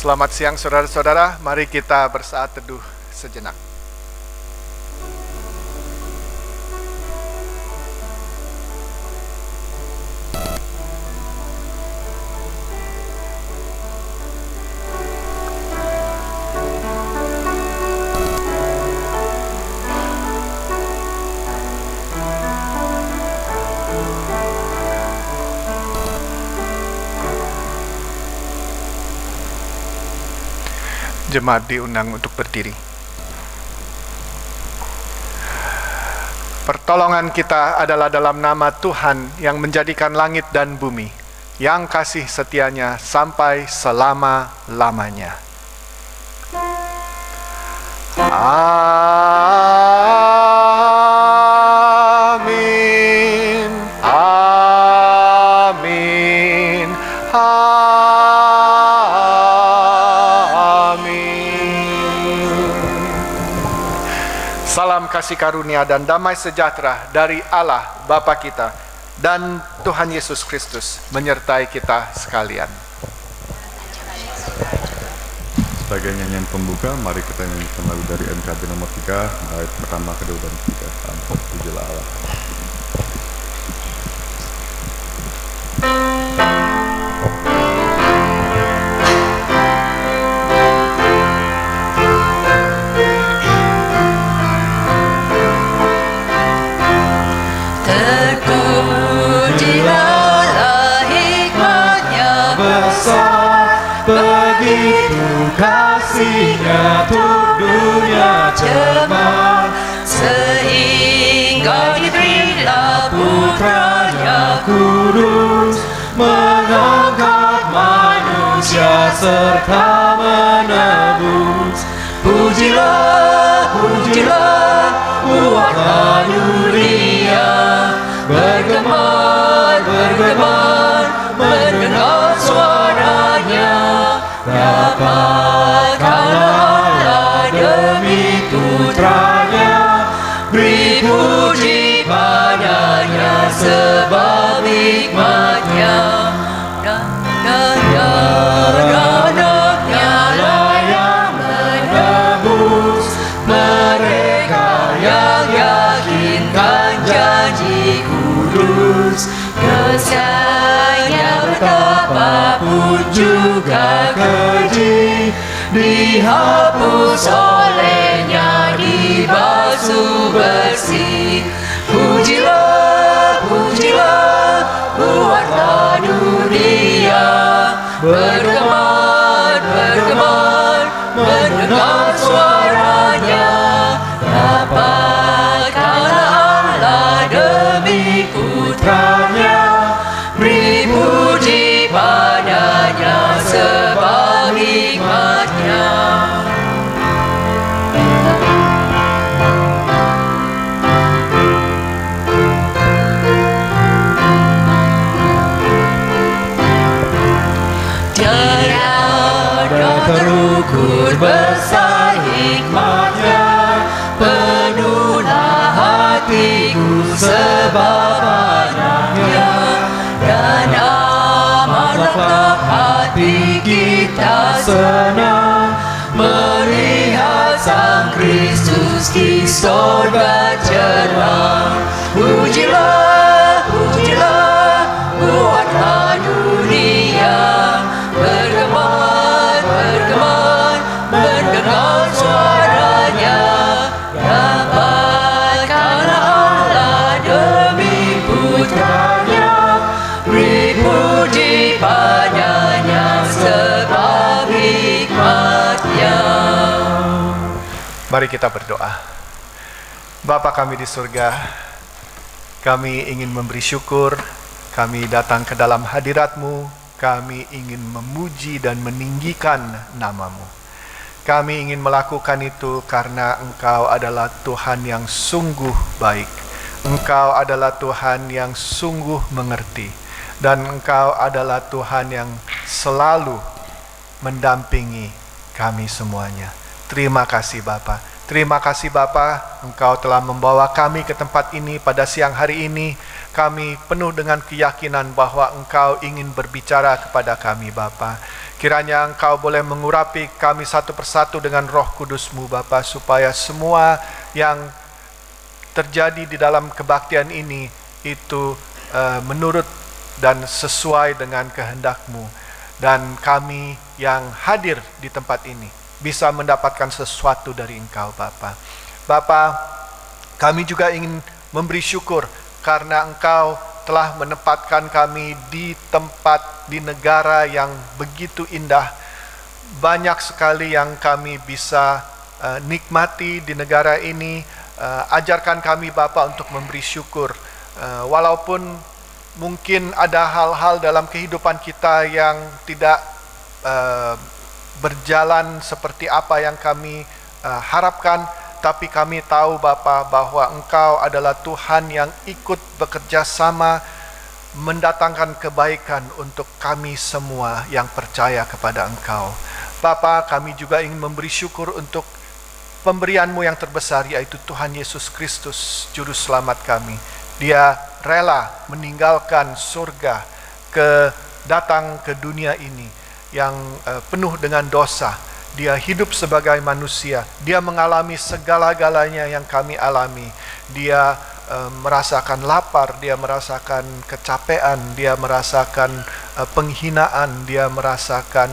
Selamat siang saudara-saudara, mari kita bersaat teduh sejenak. Jemaat diundang untuk berdiri. Pertolongan kita adalah dalam nama Tuhan yang menjadikan langit dan bumi, yang kasih setianya sampai selama-lamanya. Amin. Amin. Salam kasih karunia dan damai sejahtera dari Allah Bapa kita dan Tuhan Yesus Kristus menyertai kita sekalian. Sebagai nyanyian pembuka, mari kita nyanyikan lagu dari NKB nomor 3, bait pertama, kedua, dan ketiga. Pujilah Allah. Begitu kasihnya untuk dunia cemar, sehingga diberilah putranya kudus, mengangkat manusia serta menebus. Pujilah, pujilah, buatlah dunia bergemar, bergemar, mendengar suaranya. Dapatkanlah Allah demi putranya, beri puji padanya sebab hikmatnya. Anak-anaknya lah yang menebus, mereka yang yakinkan janji kudus. Dosanya betapapun juga keji, dihapus olehnya, dibasuh bersih. Pujilah, pujilah, buatlah dunia bergemar, bergemar, mendengar suaranya. Dapatkanlah Allah demi putranya, beri puji padanya sebab hikmatnya. Tiada terukur besar hikmatnya, penuhlah hatiku sebab anaknya, dan amatlah hati kita senang melihat Sang Kristus di sorga cerah. Pujilah, pujilah, buatlah dunia bergemar, bergemar, mendengar suaranya. Dapatkanlah Allah demi putranya, beri puji padanya sebab hikmatnya. Mari kita berdoa. Bapa kami di surga, kami ingin memberi syukur, kami datang ke dalam hadirat-Mu, kami ingin memuji dan meninggikan nama-Mu. Kami ingin melakukan itu karena Engkau adalah Tuhan yang sungguh baik. Engkau adalah Tuhan yang sungguh mengerti. Dan Engkau adalah Tuhan yang selalu mendampingi kami semuanya. Terima kasih Bapa. Terima kasih Bapa, Engkau telah membawa kami ke tempat ini pada siang hari ini. Kami penuh dengan keyakinan bahwa Engkau ingin berbicara kepada kami Bapa. Kiranya Engkau boleh mengurapi kami satu persatu dengan Roh Kudus-Mu Bapa, supaya semua yang terjadi di dalam kebaktian ini itu menurut dan sesuai dengan kehendak-Mu, dan kami yang hadir di tempat ini bisa mendapatkan sesuatu dari Engkau Bapa. Bapa, kami juga ingin memberi syukur karena Engkau telah menempatkan kami di tempat, di negara yang begitu indah. Banyak sekali yang kami bisa nikmati di negara ini. Ajarkan kami Bapa untuk memberi syukur. Walaupun mungkin ada hal-hal dalam kehidupan kita yang tidak berjalan seperti apa yang kami harapkan, tapi kami tahu Bapa bahwa Engkau adalah Tuhan yang ikut bekerja sama mendatangkan kebaikan untuk kami semua yang percaya kepada Engkau. Bapa, kami juga ingin memberi syukur untuk pemberian-Mu yang terbesar, yaitu Tuhan Yesus Kristus, Juru Selamat kami. Dia rela meninggalkan surga, datang ke dunia ini yang penuh dengan dosa. Dia hidup sebagai manusia. Dia mengalami segala-galanya yang kami alami. Dia merasakan lapar, dia merasakan kecapean, dia merasakan penghinaan, dia merasakan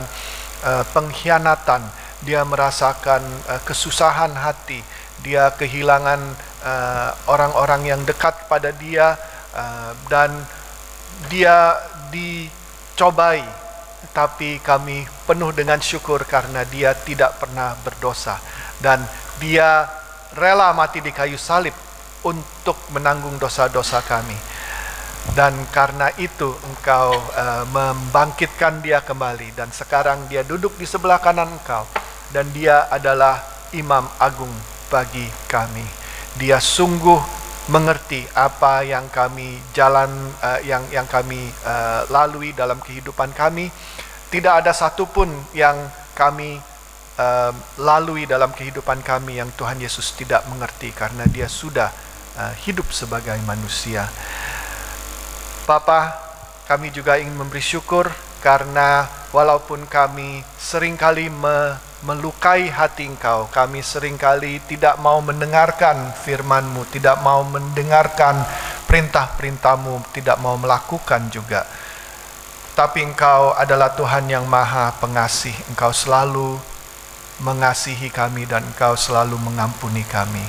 pengkhianatan, dia merasakan kesusahan hati, dia kehilangan orang-orang yang dekat kepada dia, dan dia dicobai. Tapi kami penuh dengan syukur karena dia tidak pernah berdosa, dan dia rela mati di kayu salib untuk menanggung dosa-dosa kami. Dan karena itu Engkau membangkitkan dia kembali, dan sekarang dia duduk di sebelah kanan Engkau, dan dia adalah Imam Agung bagi kami. Dia sungguh mengerti apa yang kami yang kami lalui dalam kehidupan kami. Tidak ada satupun yang kami lalui dalam kehidupan kami yang Tuhan Yesus tidak mengerti, karena dia sudah hidup sebagai manusia. Bapa, kami juga ingin memberi syukur karena walaupun kami seringkali melukai hati Engkau, kami seringkali tidak mau mendengarkan firman-Mu, tidak mau mendengarkan perintah-perintah-Mu, tidak mau melakukan juga. Tapi Engkau adalah Tuhan yang Maha Pengasih. Engkau selalu mengasihi kami dan Engkau selalu mengampuni kami.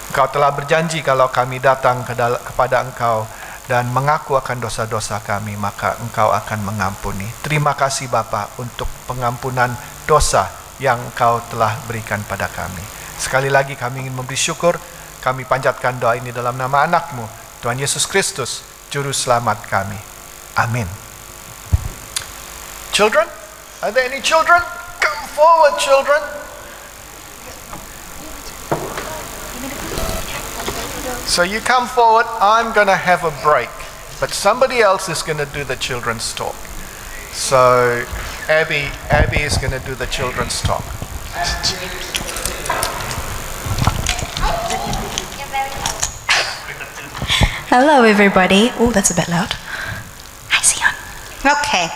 Engkau telah berjanji kalau kami datang kepada Engkau dan mengaku akan dosa-dosa kami, maka Engkau akan mengampuni. Terima kasih Bapa untuk pengampunan dosa yang Engkau telah berikan pada kami. Sekali lagi kami ingin memberi syukur. Kami panjatkan doa ini dalam nama anak-Mu, Tuhan Yesus Kristus, Juru Selamat kami. Amin. Children? Are there any children? Come forward, children. So you come forward. I'm going to have a break, but somebody else is going to do the children's talk. So Abby is going to do the children's talk. Hello everybody. Oh, that's a bit loud. Hi, Sion. Okay.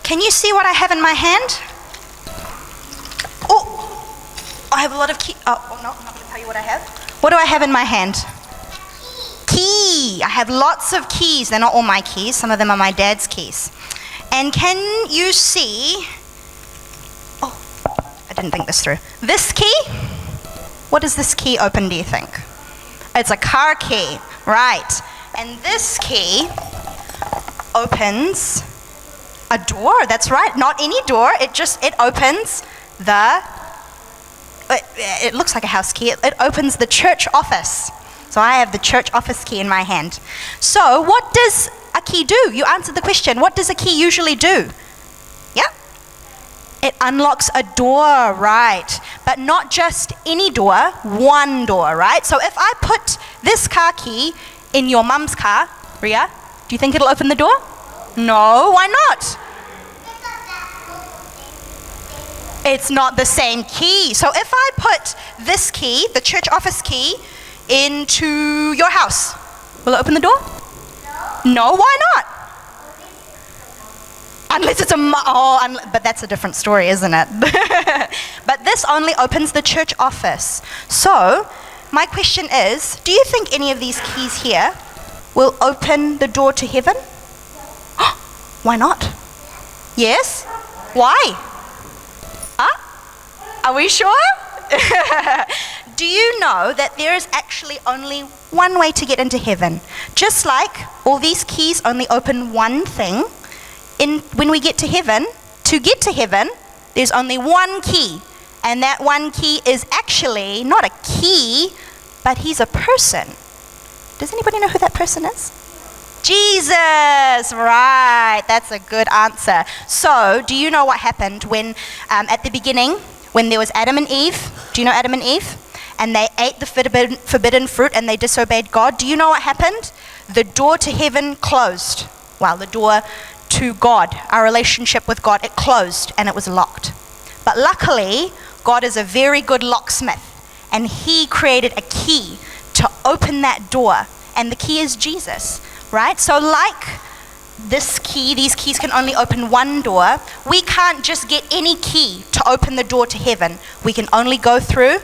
Can you see what I have in my hand? Oh, I have a lot of keys. Oh, no, I'm not going to tell you what I have. What do I have in my hand? Key. I have lots of keys. They're not all my keys. Some of them are my dad's keys. And can you see... Oh, I didn't think this through. This key? What does this key open, do you think? It's a car key. Right. And this key opens a door. That's right. Not any door. It opens the... It looks like a house key. It opens the church office. So I have the church office key in my hand. So what does a key do? You answered the question. What does a key usually do? Yeah? It unlocks a door, right? But not just any door, one door, right? So if I put this car key in your mum's car, Ria, do you think it'll open the door? No, why not? It's not the same key. So if I put this key, the church office key, into your house, will it open the door? No, why not? Unless it's but that's a different story, isn't it? But this only opens the church office. So, my question is, do you think any of these keys here will open the door to heaven? Why not? Yes? Why? Are we sure? Do you know that there is actually only one way to get into heaven? Just like all these keys only open one thing, when we get to heaven, there's only one key. And that one key is actually not a key, but he's a person. Does anybody know who that person is? Jesus, right. That's a good answer. So, do you know what happened when, at the beginning, when there was Adam and Eve? Do you know Adam and Eve? And they ate the forbidden fruit and they disobeyed God. Do you know what happened? The door to heaven closed. Well, the door to God, our relationship with God, it closed and it was locked. But luckily, God is a very good locksmith, and he created a key to open that door, and the key is Jesus, right? So like this key, these keys can only open one door. We can't just get any key to open the door to heaven. We can only go through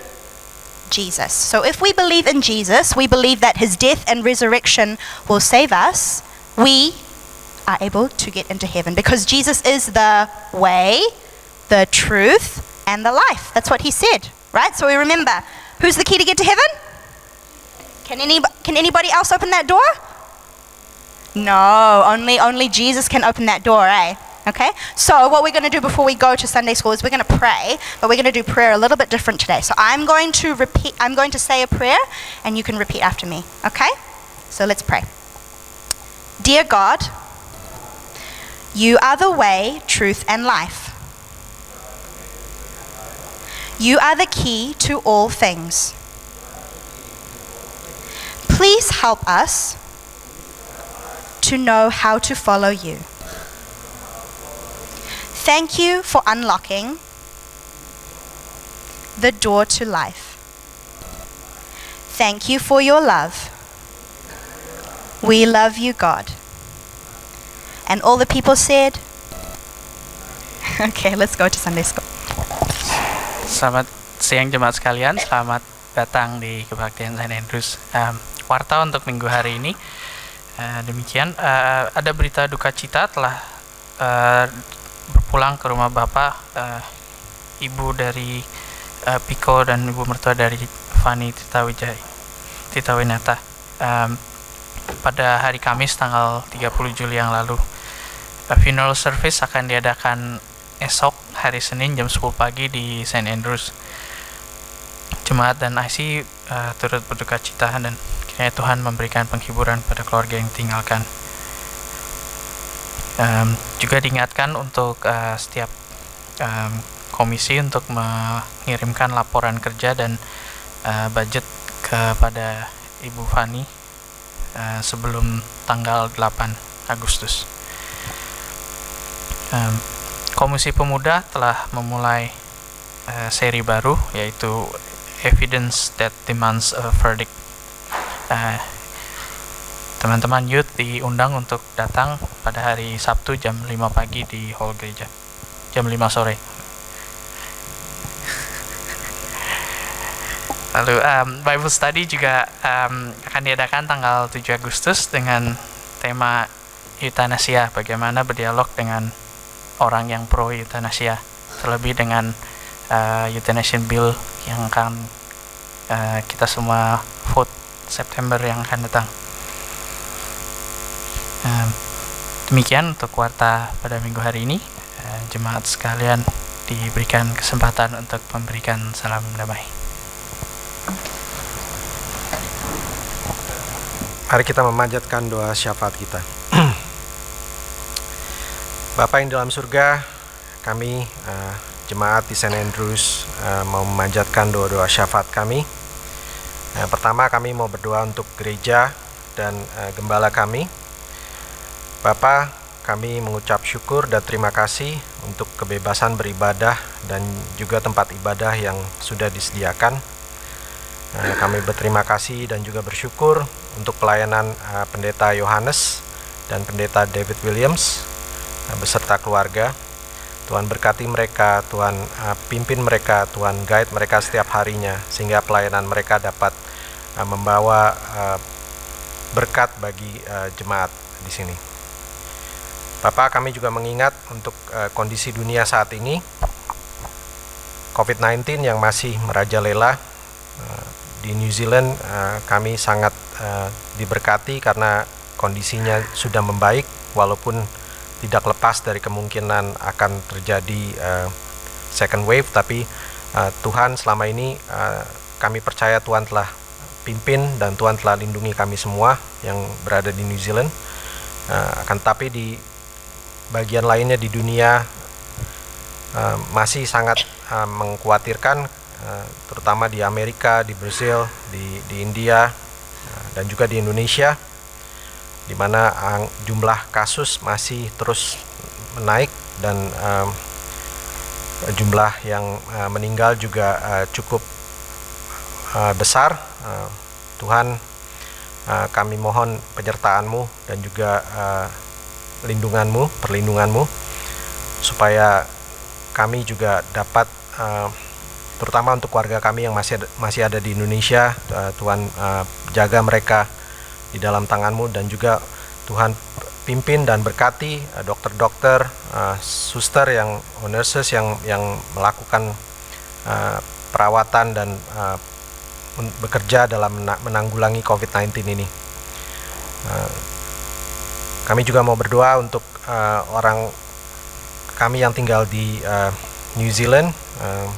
Jesus. So if we believe in Jesus, we believe that his death and resurrection will save us, we are able to get into heaven, because Jesus is the way, the truth, and the life. That's what he said, right? So we remember, who's the key to get to heaven? Can anybody else open that door? No, only Jesus can open that door, eh? Okay? So what we're going to do before we go to Sunday school is we're going to pray, but we're going to do prayer a little bit different today. So I'm going to say a prayer, and you can repeat after me, okay? So let's pray. Dear God, you are the way, truth, and life. You are the key to all things. Please help us to know how to follow you. Thank you for unlocking the door to life. Thank you for your love. We love you, God. And all the people said, okay, let's go to Sunday school. Selamat siang jemaat sekalian, selamat datang di Kebaktian St. Andrews. Warta untuk minggu hari ini, demikian, ada berita duka cita telah berpulang ke rumah Bapak, Ibu dari Piko dan Ibu mertua dari Fani Titawinata, pada hari Kamis tanggal 30 Juli yang lalu. Funeral service akan diadakan esok hari Senin jam 10 pagi di St. Andrews. Jemaat dan IC turut berduka cita, dan kiranya Tuhan memberikan penghiburan pada keluarga yang ditinggalkan. Juga diingatkan untuk setiap komisi untuk mengirimkan laporan kerja dan budget kepada Ibu Fani sebelum tanggal 8 Agustus. Komisi Pemuda telah memulai seri baru, yaitu Evidence That Demands a Verdict. Teman-teman youth diundang untuk datang pada hari Sabtu jam 5 pagi di hall gereja, jam 5 sore. Lalu Bible Study juga akan diadakan tanggal 7 Agustus dengan tema Euthanasia, bagaimana berdialog dengan orang yang pro euthanasia, terlebih dengan euthanasia bill yang akan kita semua vote September yang akan datang. Demikian untuk warta pada minggu hari ini. Jemaat sekalian diberikan kesempatan untuk memberikan salam damai. Mari kita memanjatkan doa syafaat kita. Bapa yang dalam surga, kami jemaat di St. Andrews mau memanjatkan doa-doa syafaat kami. Pertama, kami mau berdoa untuk gereja dan gembala kami. Bapa, kami mengucap syukur dan terima kasih untuk kebebasan beribadah dan juga tempat ibadah yang sudah disediakan. Kami berterima kasih dan juga bersyukur untuk pelayanan Pendeta Yohanes dan Pendeta David Williams. beserta keluarga. Tuhan berkati mereka, Tuhan pimpin mereka, Tuhan guide mereka setiap harinya, sehingga pelayanan mereka dapat membawa berkat bagi jemaat di sini. Bapak, kami juga mengingat untuk kondisi dunia saat ini, COVID-19 yang masih merajalela di New Zealand. Kami sangat diberkati karena kondisinya sudah membaik, walaupun tidak lepas dari kemungkinan akan terjadi second wave, tapi Tuhan selama ini kami percaya Tuhan telah pimpin dan Tuhan telah lindungi kami semua yang berada di New Zealand. Akan tapi di bagian lainnya di dunia masih sangat mengkhawatirkan, terutama di Amerika, di Brazil, di India, dan juga di Indonesia, di mana jumlah kasus masih terus menaik dan jumlah yang meninggal juga cukup besar. Tuhan, kami mohon penyertaan-Mu dan juga perlindungan-Mu, supaya kami juga dapat, terutama untuk keluarga kami yang masih ada di Indonesia, Tuhan jaga mereka di dalam tangan-Mu, dan juga Tuhan pimpin dan berkati dokter-dokter, suster nurses yang melakukan perawatan dan bekerja dalam menanggulangi COVID-19 ini. Kami juga mau berdoa untuk orang kami yang tinggal di New Zealand,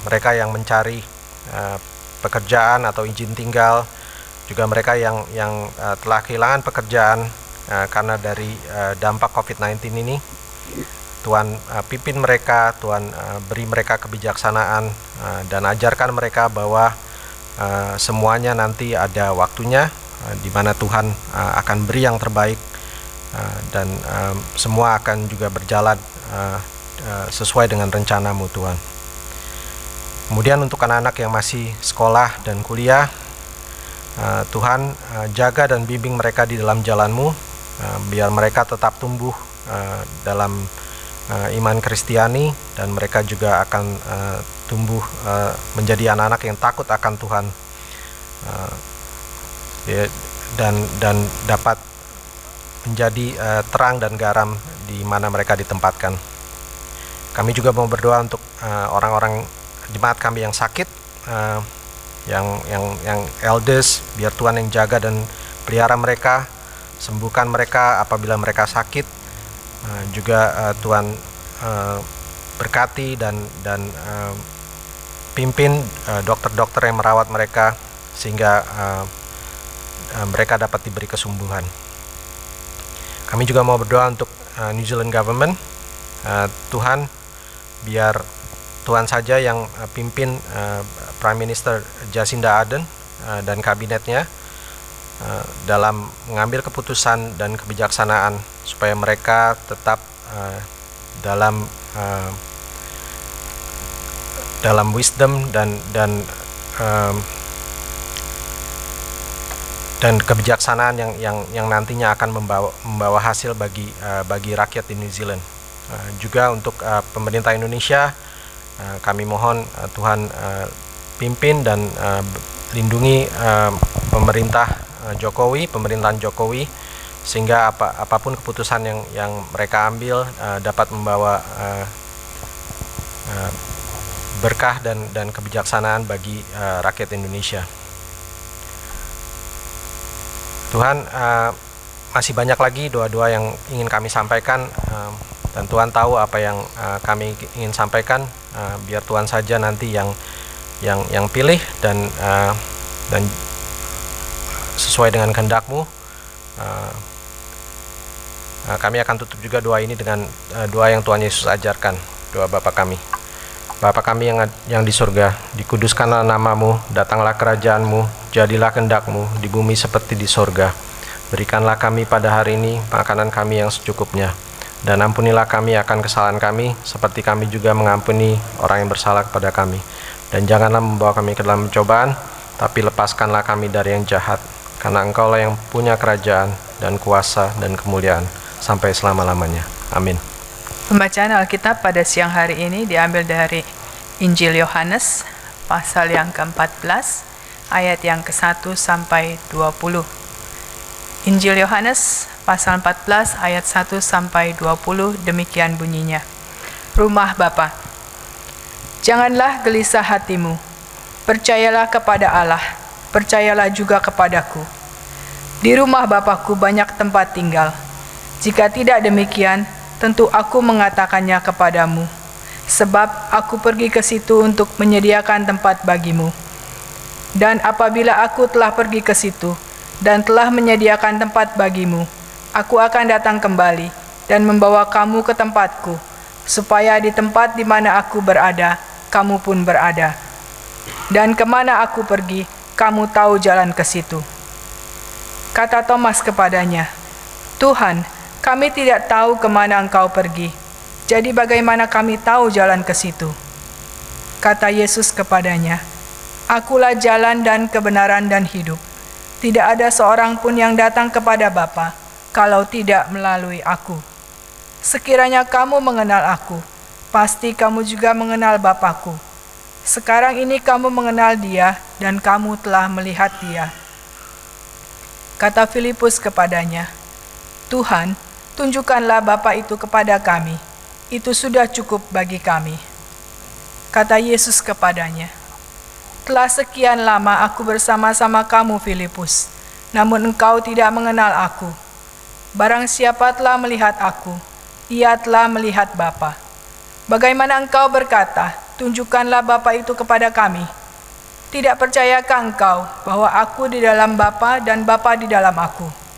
mereka yang mencari pekerjaan atau izin tinggal, juga mereka yang telah kehilangan pekerjaan karena dari dampak COVID-19 ini. Tuhan pimpin mereka, Tuhan beri mereka kebijaksanaan, dan ajarkan mereka bahwa semuanya nanti ada waktunya, di mana Tuhan akan beri yang terbaik, dan semua akan juga berjalan sesuai dengan rencana-Mu, Tuhan. Kemudian untuk anak-anak yang masih sekolah dan kuliah, Tuhan jaga dan bimbing mereka di dalam jalan-Mu, biar mereka tetap tumbuh dalam iman Kristiani, dan mereka juga akan tumbuh menjadi anak-anak yang takut akan Tuhan, dan dapat menjadi terang dan garam di mana mereka ditempatkan. Kami juga mau berdoa untuk orang-orang jemaat kami yang sakit, yang elders, biar Tuhan yang jaga dan pelihara mereka, sembuhkan mereka apabila mereka sakit. Juga Tuhan berkati dan pimpin dokter-dokter yang merawat mereka, sehingga mereka dapat diberi kesembuhan. Kami juga mau berdoa untuk New Zealand government. Tuhan, biar Tuhan saja yang pimpin Prime Minister Jacinda Ardern dan kabinetnya dalam mengambil keputusan dan kebijaksanaan, supaya mereka tetap dalam wisdom dan kebijaksanaan yang nantinya akan membawa hasil bagi rakyat di New Zealand. Juga untuk pemerintah Indonesia, kami mohon Tuhan pimpin dan lindungi pemerintahan Jokowi, sehingga apapun keputusan yang mereka ambil dapat membawa berkah dan kebijaksanaan bagi rakyat Indonesia. Tuhan, masih banyak lagi doa-doa yang ingin kami sampaikan, dan Tuhan tahu apa yang kami ingin sampaikan. Biar Tuhan saja nanti yang pilih dan sesuai dengan kehendak-Mu. Kami akan tutup juga doa ini dengan doa yang Tuhan Yesus ajarkan, doa Bapa kami. Bapa kami yang di surga, dikuduskanlah nama-Mu, datanglah kerajaan-Mu, jadilah kehendak-Mu di bumi seperti di surga. Berikanlah kami pada hari ini makanan kami yang secukupnya, dan ampunilah kami akan kesalahan kami, seperti kami juga mengampuni orang yang bersalah kepada kami. Dan janganlah membawa kami ke dalam pencobaan, tapi lepaskanlah kami dari yang jahat, karena Engkaulah yang punya kerajaan dan kuasa dan kemuliaan sampai selama-lamanya. Amin. Pembacaan Alkitab pada siang hari ini diambil dari Injil Yohanes, pasal yang ke-14, ayat yang ke-1 sampai 20. Injil Yohanes, pasal 14, ayat 1 sampai 20, demikian bunyinya. Rumah Bapa. Janganlah gelisah hatimu, percayalah kepada Allah, percayalah juga kepadaku. Di rumah Bapakku banyak tempat tinggal. Jika tidak demikian, tentu aku mengatakannya kepadamu, sebab aku pergi ke situ untuk menyediakan tempat bagimu. Dan apabila aku telah pergi ke situ dan telah menyediakan tempat bagimu, aku akan datang kembali dan membawa kamu ke tempatku, supaya di tempat di mana aku berada, kamu pun berada. Dan kemana aku pergi, kamu tahu jalan ke situ. Kata Thomas kepadanya, Tuhan, kami tidak tahu kemana Engkau pergi, jadi bagaimana kami tahu jalan ke situ? Kata Yesus kepadanya, Akulah jalan dan kebenaran dan hidup. Tidak ada seorang pun yang datang kepada Bapa, kalau tidak melalui aku. Sekiranya kamu mengenal aku, pasti kamu juga mengenal Bapakku. Sekarang ini kamu mengenal Dia, dan kamu telah melihat Dia. Kata Filipus kepadanya, Tuhan, tunjukkanlah Bapa itu kepada kami, itu sudah cukup bagi kami. Kata Yesus kepadanya, telah sekian lama aku bersama-sama kamu, Filipus, namun engkau tidak mengenal aku. Barang siapa telah melihat aku, ia telah melihat Bapa. Bagaimana engkau berkata, tunjukkanlah Bapa itu kepada kami? Tidak percayakah engkau bahwa aku di dalam Bapa dan Bapa di dalam aku?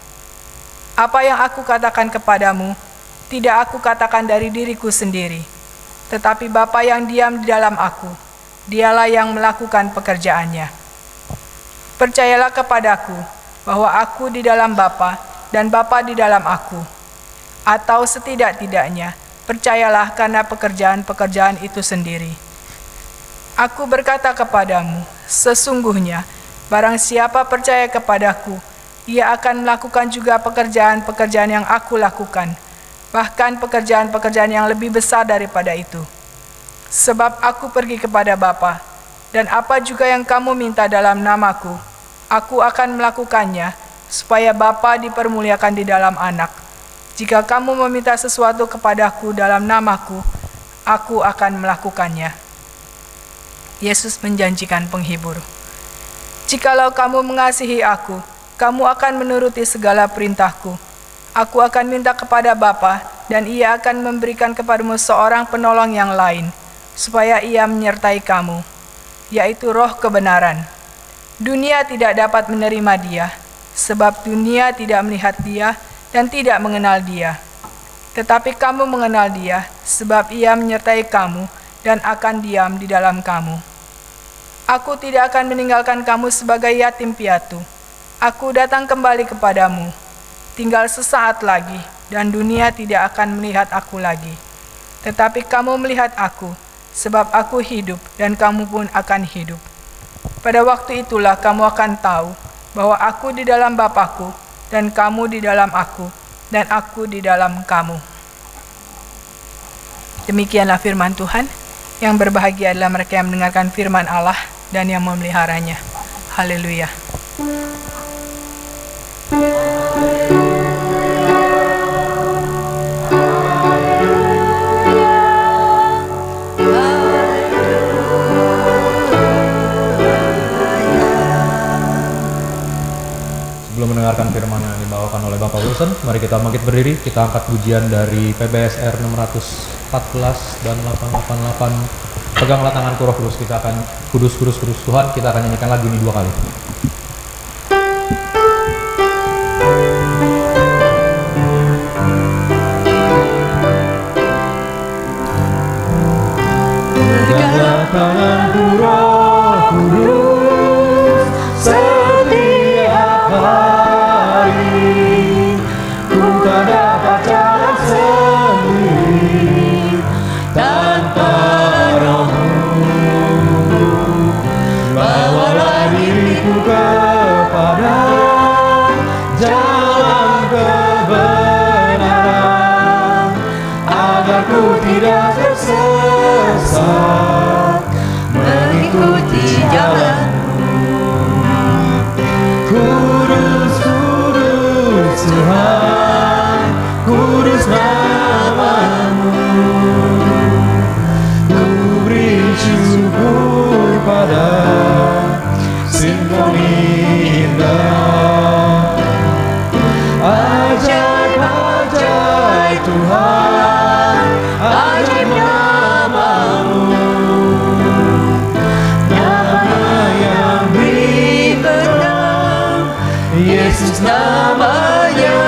Apa yang aku katakan kepadamu, tidak aku katakan dari diriku sendiri, tetapi Bapa yang diam di dalam aku, Dialah yang melakukan pekerjaannya. Percayalah kepadaku bahwa aku di dalam Bapa dan Bapa di dalam aku, atau setidak-tidaknya percayalah karena pekerjaan-pekerjaan itu sendiri. Aku berkata kepadamu, sesungguhnya barang siapa percaya kepadaku, ia akan melakukan juga pekerjaan-pekerjaan yang aku lakukan, bahkan pekerjaan-pekerjaan yang lebih besar daripada itu. Sebab aku pergi kepada Bapa, dan apa juga yang kamu minta dalam namaku, aku akan melakukannya, supaya Bapa dipermuliakan di dalam Anak. Jika kamu meminta sesuatu kepadaku dalam namaku, aku akan melakukannya. Yesus menjanjikan penghibur. Jikalau kamu mengasihi aku, kamu akan menuruti segala perintahku. Aku akan minta kepada Bapa, dan Ia akan memberikan kepadamu seorang penolong yang lain, supaya Ia menyertai kamu, yaitu Roh kebenaran. Dunia tidak dapat menerima Dia, sebab dunia tidak melihat Dia dan tidak mengenal Dia. Tetapi kamu mengenal Dia, sebab Ia menyertai kamu dan akan diam di dalam kamu. Aku tidak akan meninggalkan kamu sebagai yatim piatu. Aku datang kembali kepadamu. Tinggal sesaat lagi, dan dunia tidak akan melihat aku lagi. Tetapi kamu melihat aku, sebab aku hidup, dan kamu pun akan hidup. Pada waktu itulah kamu akan tahu bahwa aku di dalam Bapakku, dan kamu di dalam aku, dan aku di dalam kamu. Demikianlah firman Tuhan. Yang berbahagia adalah mereka yang mendengarkan firman Allah dan yang memeliharanya. Haleluya. Sebelum mendengarkan firman yang dibawakan oleh Bapak Wilson, mari kita bangkit berdiri, kita angkat pujian dari PBSR 614 dan 888. Peganglah tanganku Roh Kudus, kita akan kudus Tuhan, kita akan nyanyikan lagu ini 2 kali. Peganglah tanganku Roh Kudus, setiap hari ku tak dapat jalan sendiri tanpa Roh-Mu. Bawalah diriku kepada jalan kebenaran, agar ku tidak tersesat, mengikuti jalanmu. Kudus, kudus Tuhan, kudus namamu. Ku beri syukur pada simfoni indah. Ajaib, ajaib Tuhan, ajaib namamu. Nama yang beri menang, Yesus namanya.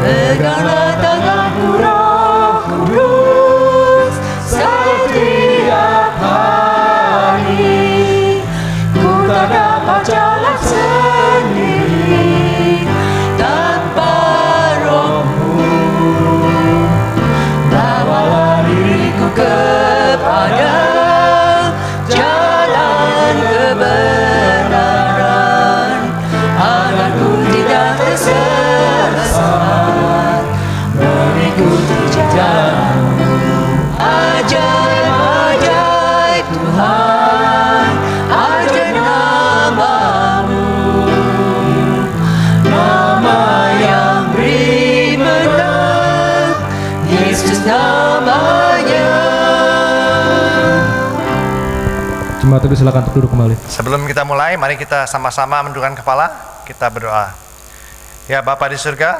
Peganglah tanganku Roh Kudus setiap hari. Ku tak dapat jalan sendiri tanpa Roh-Mu. Bawalah diriku kepada jalan kebenaran, agar ku tidak tersesat, mengikuti jalan-Mu. Ajaib, ajaib Tuhan, ajaib namamu. Nama yang beri menang, Yesus namanya. Jemaat itu silakan untuk duduk kembali. Sebelum kita mulai, mari kita sama-sama mendukkan kepala, kita berdoa. Ya Bapa di surga,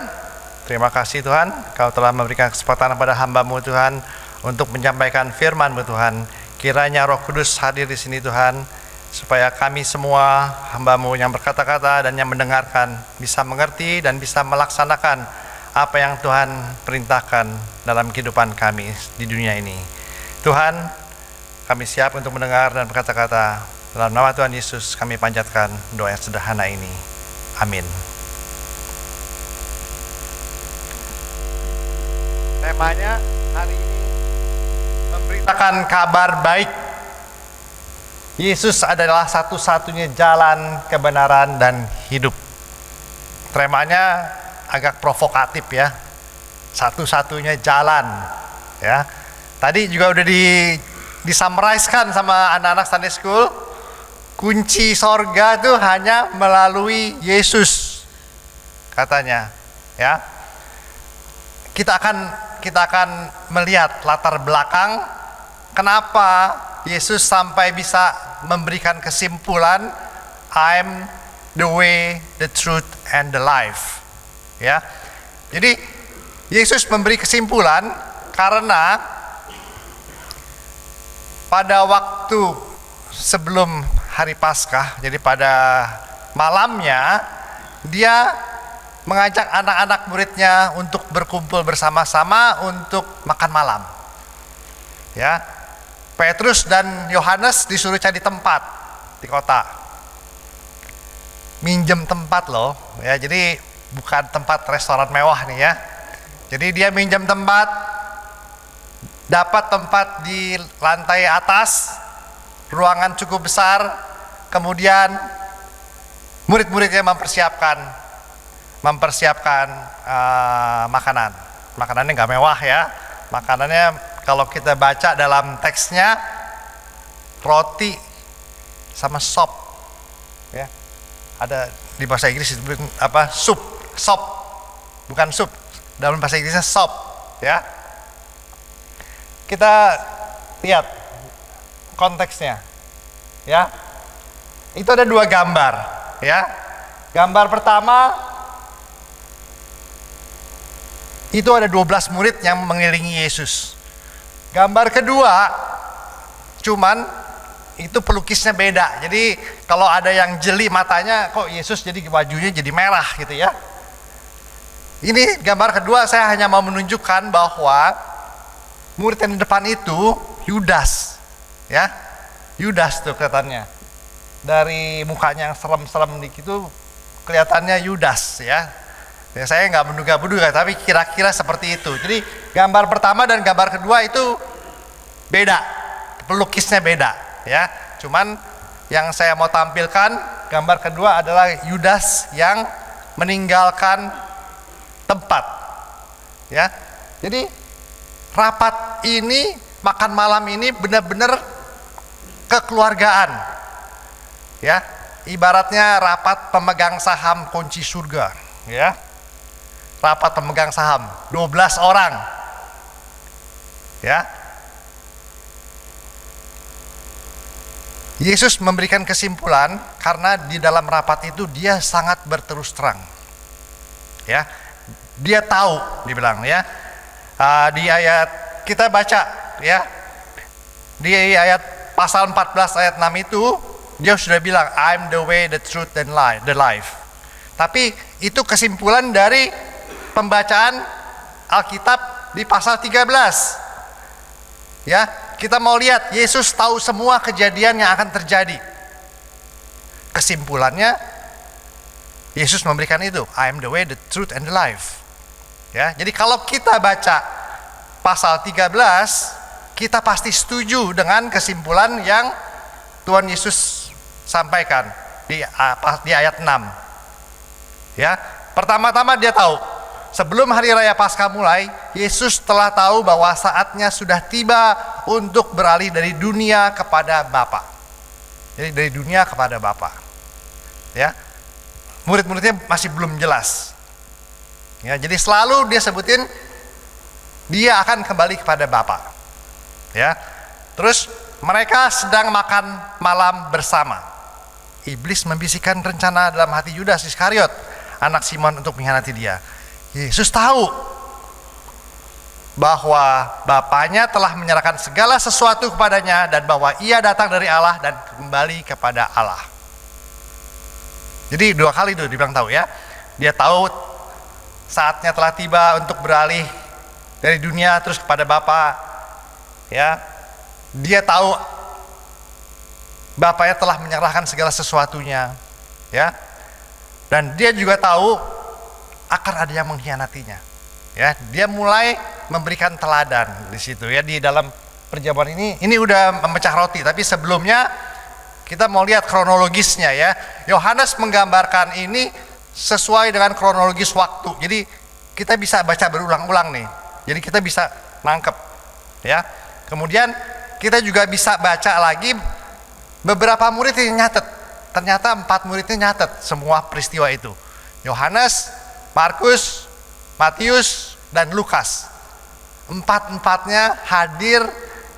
terima kasih Tuhan, Kau telah memberikan kesempatan kepada hamba-Mu Tuhan untuk menyampaikan firman-Mu Tuhan. Kiranya Roh Kudus hadir di sini Tuhan, supaya kami semua hamba-Mu yang berkata-kata dan yang mendengarkan bisa mengerti dan bisa melaksanakan apa yang Tuhan perintahkan dalam kehidupan kami di dunia ini. Tuhan, kami siap untuk mendengar dan berkata-kata. Dalam nama Tuhan Yesus kami panjatkan doa yang sederhana ini. Amin. Temanya hari ini memberitakan kabar baik. Yesus adalah satu-satunya jalan kebenaran dan hidup. Temanya agak provokatif ya. Satu-satunya jalan ya. Tadi juga udah disummarize-kan sama anak-anak Sunday School. Kunci sorga itu hanya melalui Yesus katanya ya. Kita akan melihat latar belakang kenapa Yesus sampai bisa memberikan kesimpulan I'm the way, the truth, and the life ya. Jadi Yesus memberi kesimpulan karena pada waktu sebelum hari Paskah, jadi pada malamnya dia mengajak anak-anak muridnya untuk berkumpul bersama-sama untuk makan malam. Ya, Petrus dan Yohanes disuruh cari tempat di kota, minjem tempat loh, ya. Jadi bukan tempat restoran mewah nih ya. Jadi dia minjem tempat, dapat tempat di lantai atas, ruangan cukup besar. Kemudian murid-muridnya mempersiapkan makanan. Makanannya nggak mewah ya. Makanannya kalau kita baca dalam teksnya roti sama sop, ya. Ada di bahasa Inggris disebut apa? Sop, bukan sup. Dalam bahasa Inggrisnya sop, ya. Kita lihat konteksnya, ya. Itu ada dua gambar, ya. Gambar pertama itu ada 12 murid yang mengelilingi Yesus. Gambar kedua cuman itu pelukisnya beda. Jadi kalau ada yang jeli matanya, kok Yesus jadi bajunya jadi merah gitu ya. Ini gambar kedua, saya hanya mau menunjukkan bahwa murid yang di depan itu Yudas, ya. Yudas tuh kelihatannya. Dari mukanya yang serem-serem dikit itu kelihatannya Yudas ya. Ya saya nggak menduga-duga, tapi kira-kira seperti itu. Jadi gambar pertama dan gambar kedua itu beda, pelukisnya beda ya. Cuman yang saya mau tampilkan gambar kedua adalah Yudas yang meninggalkan tempat ya. Jadi rapat ini, makan malam ini benar-benar kekeluargaan. Ya, ibaratnya rapat pemegang saham kunci surga, ya. Rapat pemegang saham 12 orang. Ya. Yesus memberikan kesimpulan karena di dalam rapat itu dia sangat berterus terang. Ya. Dia tahu, dibilang ya. Di ayat kita baca ya. Di ayat pasal 14 ayat 6 itu dia sudah bilang I'm the way, the truth and the life. Tapi itu kesimpulan dari pembacaan Alkitab di pasal 13. Ya, kita mau lihat Yesus tahu semua kejadian yang akan terjadi. Kesimpulannya Yesus memberikan itu, I am the way, the truth and the life. Ya, jadi kalau kita baca pasal 13, kita pasti setuju dengan kesimpulan yang Tuhan Yesus sampaikan di ayat 6. Ya, pertama-tama dia tahu sebelum hari raya Paskah mulai, Yesus telah tahu bahwa saatnya sudah tiba untuk beralih dari dunia kepada Bapa. Jadi dari dunia kepada Bapa. Ya. Murid-muridnya masih belum jelas. Ya, jadi selalu dia sebutin dia akan kembali kepada Bapa. Ya. Terus mereka sedang makan malam bersama. Iblis membisikkan rencana dalam hati Yudas Iskariot, anak Simon, untuk mengkhianati dia. Yesus tahu bahwa Bapanya telah menyerahkan segala sesuatu kepadanya dan bahwa ia datang dari Allah dan kembali kepada Allah. Jadi 2 kali itu dibilang tahu ya. Dia tahu saatnya telah tiba untuk beralih dari dunia terus kepada Bapa. Ya. Dia tahu Bapanya telah menyerahkan segala sesuatunya. Ya. Dan dia juga tahu akan ada yang mengkhianatinya. Ya, dia mulai memberikan teladan di situ ya, di dalam perjamuan ini udah memecah roti, tapi sebelumnya kita mau lihat kronologisnya ya. Yohanes menggambarkan ini sesuai dengan kronologis waktu. Jadi kita bisa baca berulang-ulang nih. Jadi kita bisa nangkep ya. Kemudian kita juga bisa baca lagi beberapa murid yang nyatet. Ternyata 4 muridnya nyatet semua peristiwa itu. Yohanes, Markus, Matius, dan Lukas. 4-empatnya hadir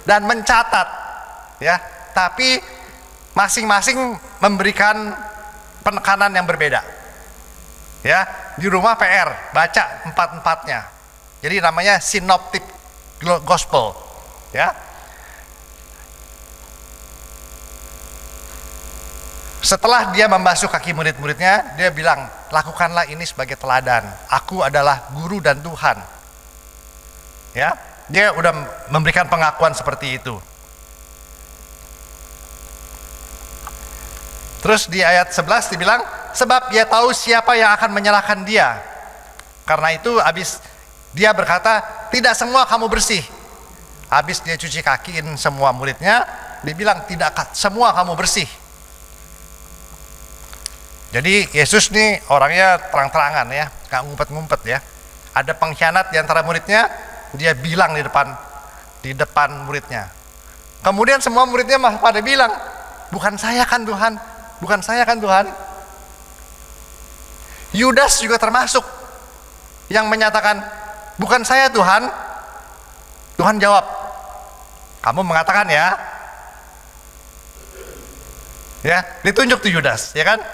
dan mencatat, ya. Tapi masing-masing memberikan penekanan yang berbeda. Ya, di rumah PR baca 4-empatnya. Jadi namanya synoptic gospel, ya. Setelah dia membasuh kaki murid-muridnya, dia bilang, lakukanlah ini sebagai teladan. Aku adalah guru dan Tuhan. Ya, dia udah memberikan pengakuan seperti itu. Terus di ayat 11 dibilang, sebab dia tahu siapa yang akan menyalahkan dia. Karena itu habis dia berkata, tidak semua kamu bersih. Habis dia cuci kakiin semua muridnya, dia bilang, tidak semua kamu bersih. Jadi Yesus nih orangnya terang-terangan ya, gak ngumpet-ngumpet ya. Ada pengkhianat di antara muridnya, dia bilang di depan muridnya. Kemudian semua muridnya pada bilang, bukan saya kan Tuhan, bukan saya kan Tuhan. Yudas juga termasuk yang menyatakan, bukan saya Tuhan. Tuhan jawab, kamu mengatakan ya. Ya, ditunjuk tuh Yudas, ya kan?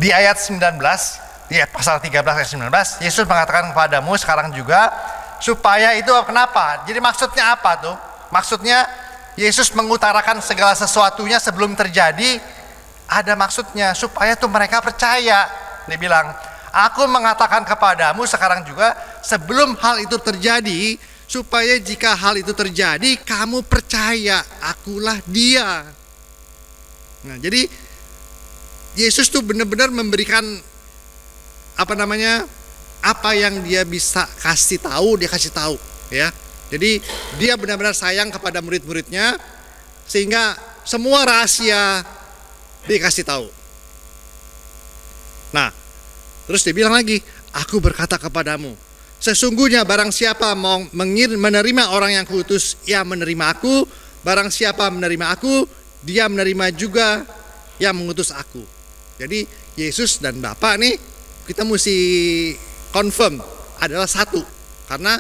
Di ayat 19, di pasal 13 ayat 19, Yesus mengatakan kepadamu sekarang juga, supaya itu kenapa? Jadi maksudnya apa tuh? Maksudnya Yesus mengutarakan segala sesuatunya sebelum terjadi, ada maksudnya supaya tuh mereka percaya. Dia bilang, aku mengatakan kepadamu sekarang juga sebelum hal itu terjadi, supaya jika hal itu terjadi kamu percaya akulah dia. Nah, jadi Yesus tuh benar-benar memberikan apa yang dia bisa kasih tahu, dia kasih tahu ya. Jadi dia benar-benar sayang kepada murid-muridnya sehingga semua rahasia dia kasih tahu. Nah, terus dia bilang lagi, aku berkata kepadamu, sesungguhnya barang siapa mau menerima orang yang kuutus, ia menerima aku. Barang siapa menerima aku, dia menerima juga yang mengutus aku. Jadi Yesus dan Bapa nih kita mesti confirm adalah satu. Karena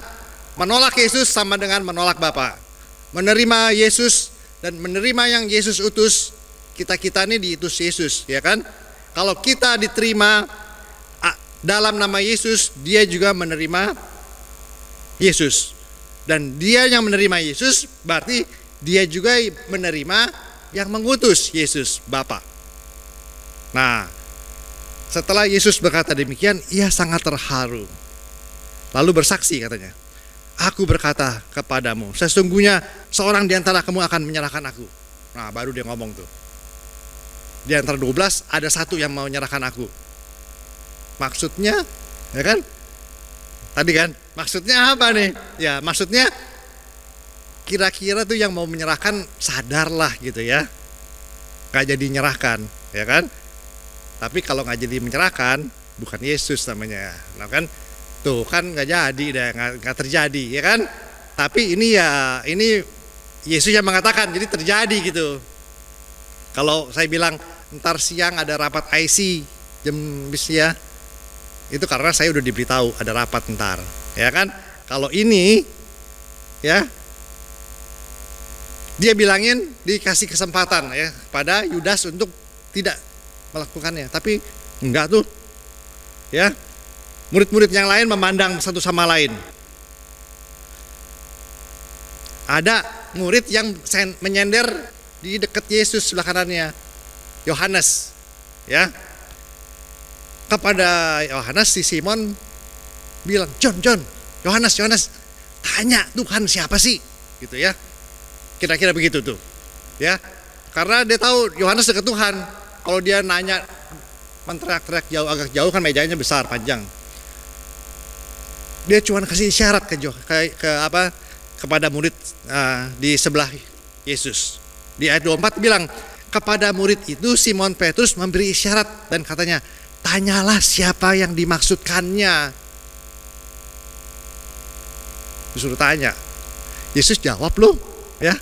menolak Yesus sama dengan menolak Bapa. Menerima Yesus dan menerima yang Yesus utus, kita nih diutus Yesus, ya kan? Kalau kita diterima dalam nama Yesus, dia juga menerima Yesus. Dan dia yang menerima Yesus berarti dia juga menerima yang mengutus Yesus, Bapa. Nah, setelah Yesus berkata demikian, ia sangat terharu. Lalu bersaksi katanya, aku berkata kepadamu, sesungguhnya seorang di antara kamu akan menyerahkan aku. Nah, baru dia ngomong tuh. Di antara 12 ada satu yang mau menyerahkan aku. Maksudnya, ya kan? Tadi kan, maksudnya apa nih? Ya, maksudnya kira-kira tuh yang mau menyerahkan sadarlah gitu ya. Gak jadi menyerahkan, ya kan? Tapi kalau gak jadi menyerahkan, bukan Yesus namanya. Nah kan, tuh kan gak jadi, gak terjadi, ya kan? Tapi ini Yesus yang mengatakan, jadi terjadi gitu. Kalau saya bilang ntar siang ada rapat IC jam ya, itu karena saya udah diberitahu ada rapat ntar, ya kan? Kalau ini, ya, dia bilangin dikasih kesempatan ya pada Yudas untuk tidak melakukannya, tapi enggak tuh, ya. Murid-murid yang lain memandang satu sama lain. Ada murid yang menyender di dekat Yesus sebelah kanannya, Yohanes, ya. Kepada Yohanes si Simon bilang, John, Yohanes, tanya Tuhan siapa sih, gitu ya. Kira-kira begitu tuh, ya. Karena dia tahu Yohanes dekat Tuhan. Kalau dia nanya menteriak-teriak agak jauh kan mejanya besar panjang. Dia cuma kasih isyarat kepada murid di sebelah Yesus. Di ayat 24 bilang, kepada murid itu Simon Petrus memberi isyarat dan katanya, tanyalah siapa yang dimaksudkannya. Disuruh tanya. Yesus jawab loh, ya.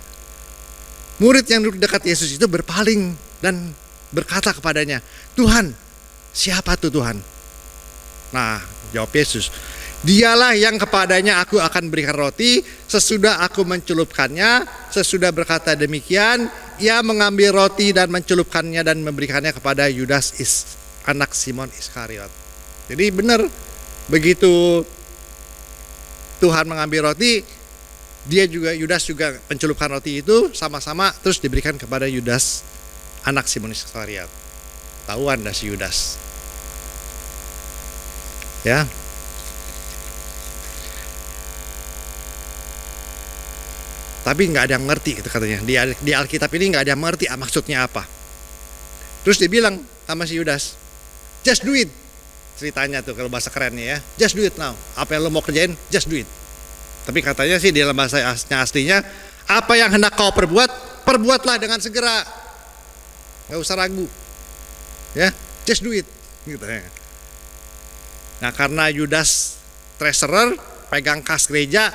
Murid yang duduk dekat Yesus itu berpaling dan berkata kepadanya, Tuhan, siapa tuh Tuhan? Nah, jawab Yesus, dialah yang kepadanya aku akan berikan roti sesudah aku mencelupkannya. Sesudah berkata demikian, ia mengambil roti dan mencelupkannya dan memberikannya kepada Yudas anak Simon Iskariot. Jadi benar, begitu Tuhan mengambil roti, Yudas juga mencelupkan roti itu sama-sama terus diberikan kepada Yudas anak Simon Iskariot. Tahuan dah si Yudas. Ya. Tapi nggak ada yang ngerti gitu katanya. Di Alkitab ini nggak ada yang ngerti maksudnya apa. Terus dia bilang sama si Yudas, just do it. Ceritanya tuh kalau bahasa kerennya ya, just do it now. Apa yang lo mau kerjain, just do it. Tapi katanya sih di dalam bahasa aslinya, apa yang hendak kau perbuat, perbuatlah dengan segera. Nggak usah ragu. Ya, just do it. Gitu ya. Nah karena Yudas treasurer, pegang kas gereja,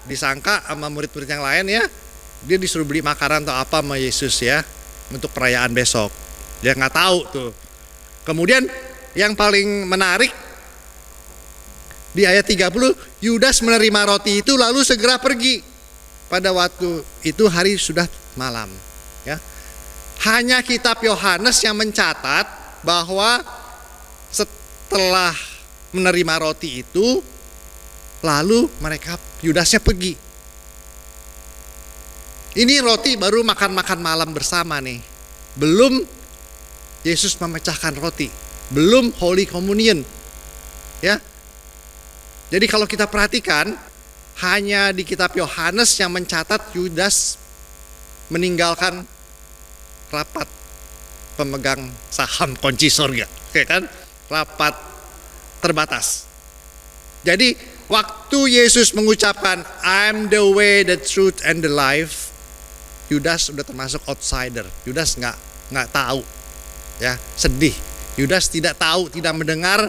disangka sama murid-murid yang lain ya, dia disuruh beli makanan atau apa sama Yesus ya, untuk perayaan besok. Dia nggak tahu tuh. Kemudian yang paling menarik di ayat 30, Yudas menerima roti itu lalu segera pergi. Pada waktu itu hari sudah malam. Ya. Hanya kitab Yohanes yang mencatat bahwa setelah menerima roti itu, lalu Yudasnya pergi. Ini roti baru makan malam bersama nih. Belum Yesus memecahkan roti. Belum Holy Communion. Ya. Jadi kalau kita perhatikan, hanya di kitab Yohanes yang mencatat Yudas meninggalkan rapat pemegang saham kunci surga. Oke kan? Rapat terbatas. Jadi waktu Yesus mengucapkan I'm the way, the truth, and the life, Yudas udah termasuk outsider. Yudas nggak tahu, ya, sedih. Yudas tidak tahu, tidak mendengar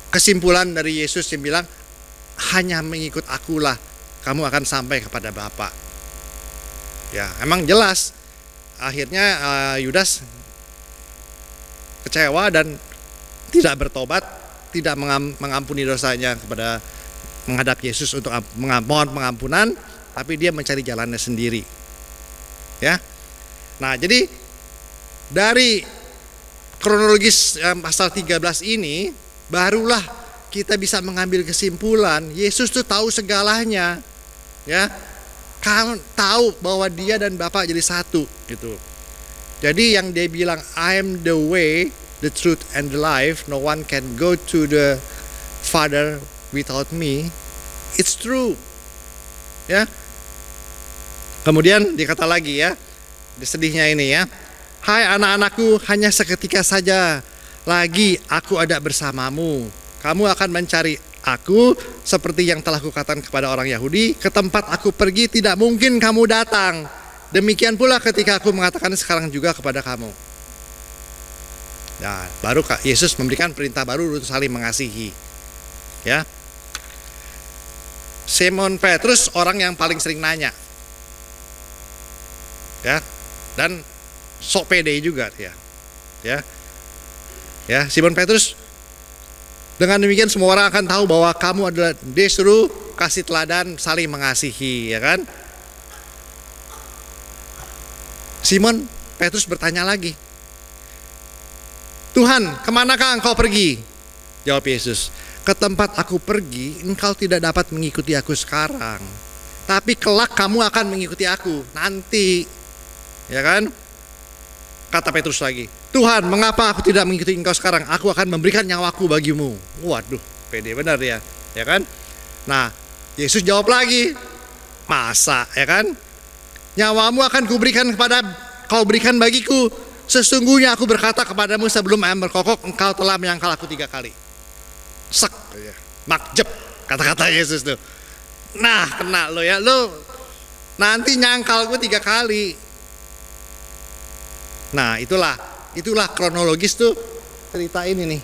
kesimpulan dari Yesus yang bilang, hanya mengikut akulah kamu akan sampai kepada Bapa. Ya, emang jelas. Akhirnya Yudas kecewa dan tidak bertobat, tidak mengampuni dosanya kepada menghadap Yesus untuk mohon pengampunan, tapi dia mencari jalannya sendiri. Ya. Nah, jadi dari kronologis pasal 13 ini barulah kita bisa mengambil kesimpulan Yesus tuh tahu segalanya. Ya. Tahu bahwa dia dan Bapa jadi satu gitu. Jadi yang dia bilang, I am the way, the truth and the life, no one can go to the Father without me. It's true. Ya. Kemudian dikata lagi ya, sedihnya ini ya. Hai anak-anakku, hanya seketika saja lagi aku ada bersamamu. Kamu akan mencari aku seperti yang telah kukatakan kepada orang Yahudi, ke tempat aku pergi tidak mungkin kamu datang. Demikian pula ketika aku mengatakan sekarang juga kepada kamu. Nah, baru Yesus memberikan perintah baru untuk saling mengasihi. Ya. Simon Petrus orang yang paling sering nanya. Ya. Dan sok pede juga dia. Ya. Ya, Simon Petrus, dengan demikian semua orang akan tahu bahwa kamu adalah, dia suruh kasih teladan saling mengasihi, ya kan? Simon Petrus bertanya lagi, Tuhan, kemanakah engkau pergi? Jawab Yesus, ke tempat aku pergi, engkau tidak dapat mengikuti aku sekarang, tapi kelak kamu akan mengikuti aku nanti, ya kan? Kata Petrus lagi, Tuhan, mengapa aku tidak mengikuti engkau sekarang? Aku akan memberikan nyawaku bagimu. Waduh, pede benar ya, ya kan? Nah, Yesus jawab lagi, masa, ya kan? Nyawamu akan kau berikan bagiku. Sesungguhnya aku berkata kepadamu sebelum ayam berkokok, engkau telah menyangkal aku 3 kali. Sek, makjeb, kata-kata Yesus tuh. Nah, kena lo ya, lo nanti nyangkal gue 3 kali. Nah, itulah kronologis tuh cerita ini nih.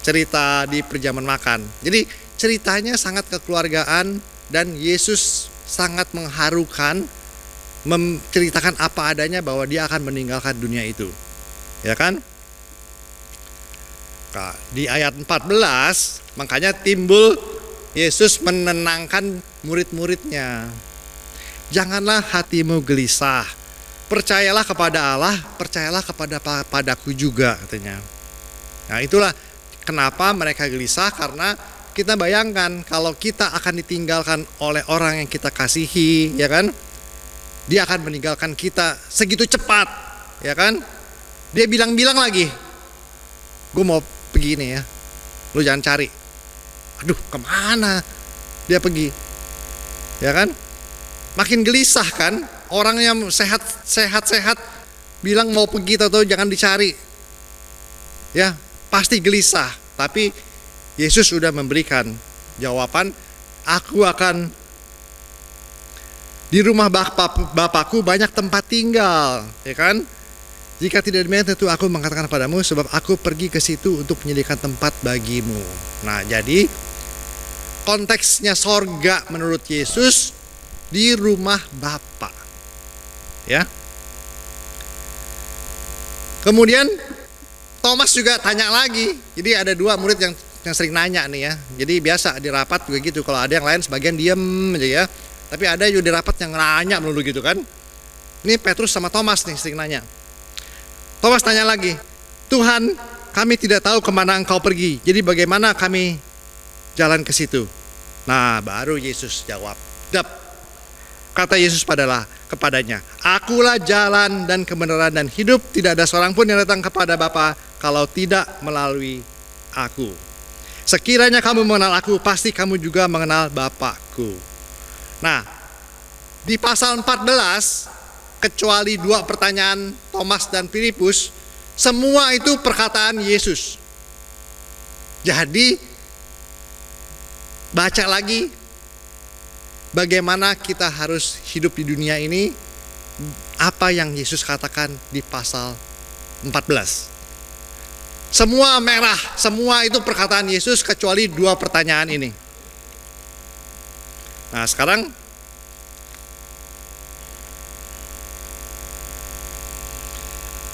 Cerita di perjamuan makan. Jadi ceritanya sangat kekeluargaan dan Yesus sangat mengharukan menceritakan apa adanya bahwa dia akan meninggalkan dunia itu. Ya kan? Nah, di ayat 14 makanya timbul Yesus menenangkan murid-muridnya. Janganlah hatimu gelisah. Percayalah kepada Allah, percayalah padaku juga katanya. Nah, itulah kenapa mereka gelisah, karena kita bayangkan kalau kita akan ditinggalkan oleh orang yang kita kasihi, ya kan? Dia akan meninggalkan kita segitu cepat, ya kan? Dia bilang-bilang lagi, gue mau pergi nih ya, lu jangan cari. Aduh, kemana dia pergi? Ya kan? Makin gelisah kan? Orang yang sehat bilang mau pergi atau jangan dicari. Ya, pasti gelisah. Tapi Yesus sudah memberikan jawaban, aku akan di rumah Bapakku banyak tempat tinggal, ya kan? Jika tidak demikian tentu aku mengatakan padamu, sebab aku pergi ke situ untuk menyediakan tempat bagimu. Nah, jadi konteksnya sorga menurut Yesus di rumah Bapa. Ya. Kemudian Thomas juga tanya lagi. Jadi ada 2 murid yang sering nanya nih ya. Jadi biasa di rapat juga gitu. Kalau ada yang lain sebagian diem aja ya. Tapi ada juga di rapat yang nanya melulu gitu kan. Ini Petrus sama Thomas nih sering nanya. Thomas tanya lagi, Tuhan, kami tidak tahu kemana engkau pergi. Jadi bagaimana kami jalan ke situ? Nah, baru Yesus jawab. Kata Yesus kepadanya, akulah jalan dan kebenaran dan hidup. Tidak ada seorang pun yang datang kepada Bapa kalau tidak melalui aku. Sekiranya kamu mengenal aku, pasti kamu juga mengenal Bapakku. Nah, di pasal 14, kecuali 2 pertanyaan Thomas dan Filipus, semua itu perkataan Yesus. Jadi, baca lagi bagaimana kita harus hidup di dunia ini, apa yang Yesus katakan di pasal 14. Semua merah, semua itu perkataan Yesus kecuali 2 pertanyaan ini. Nah sekarang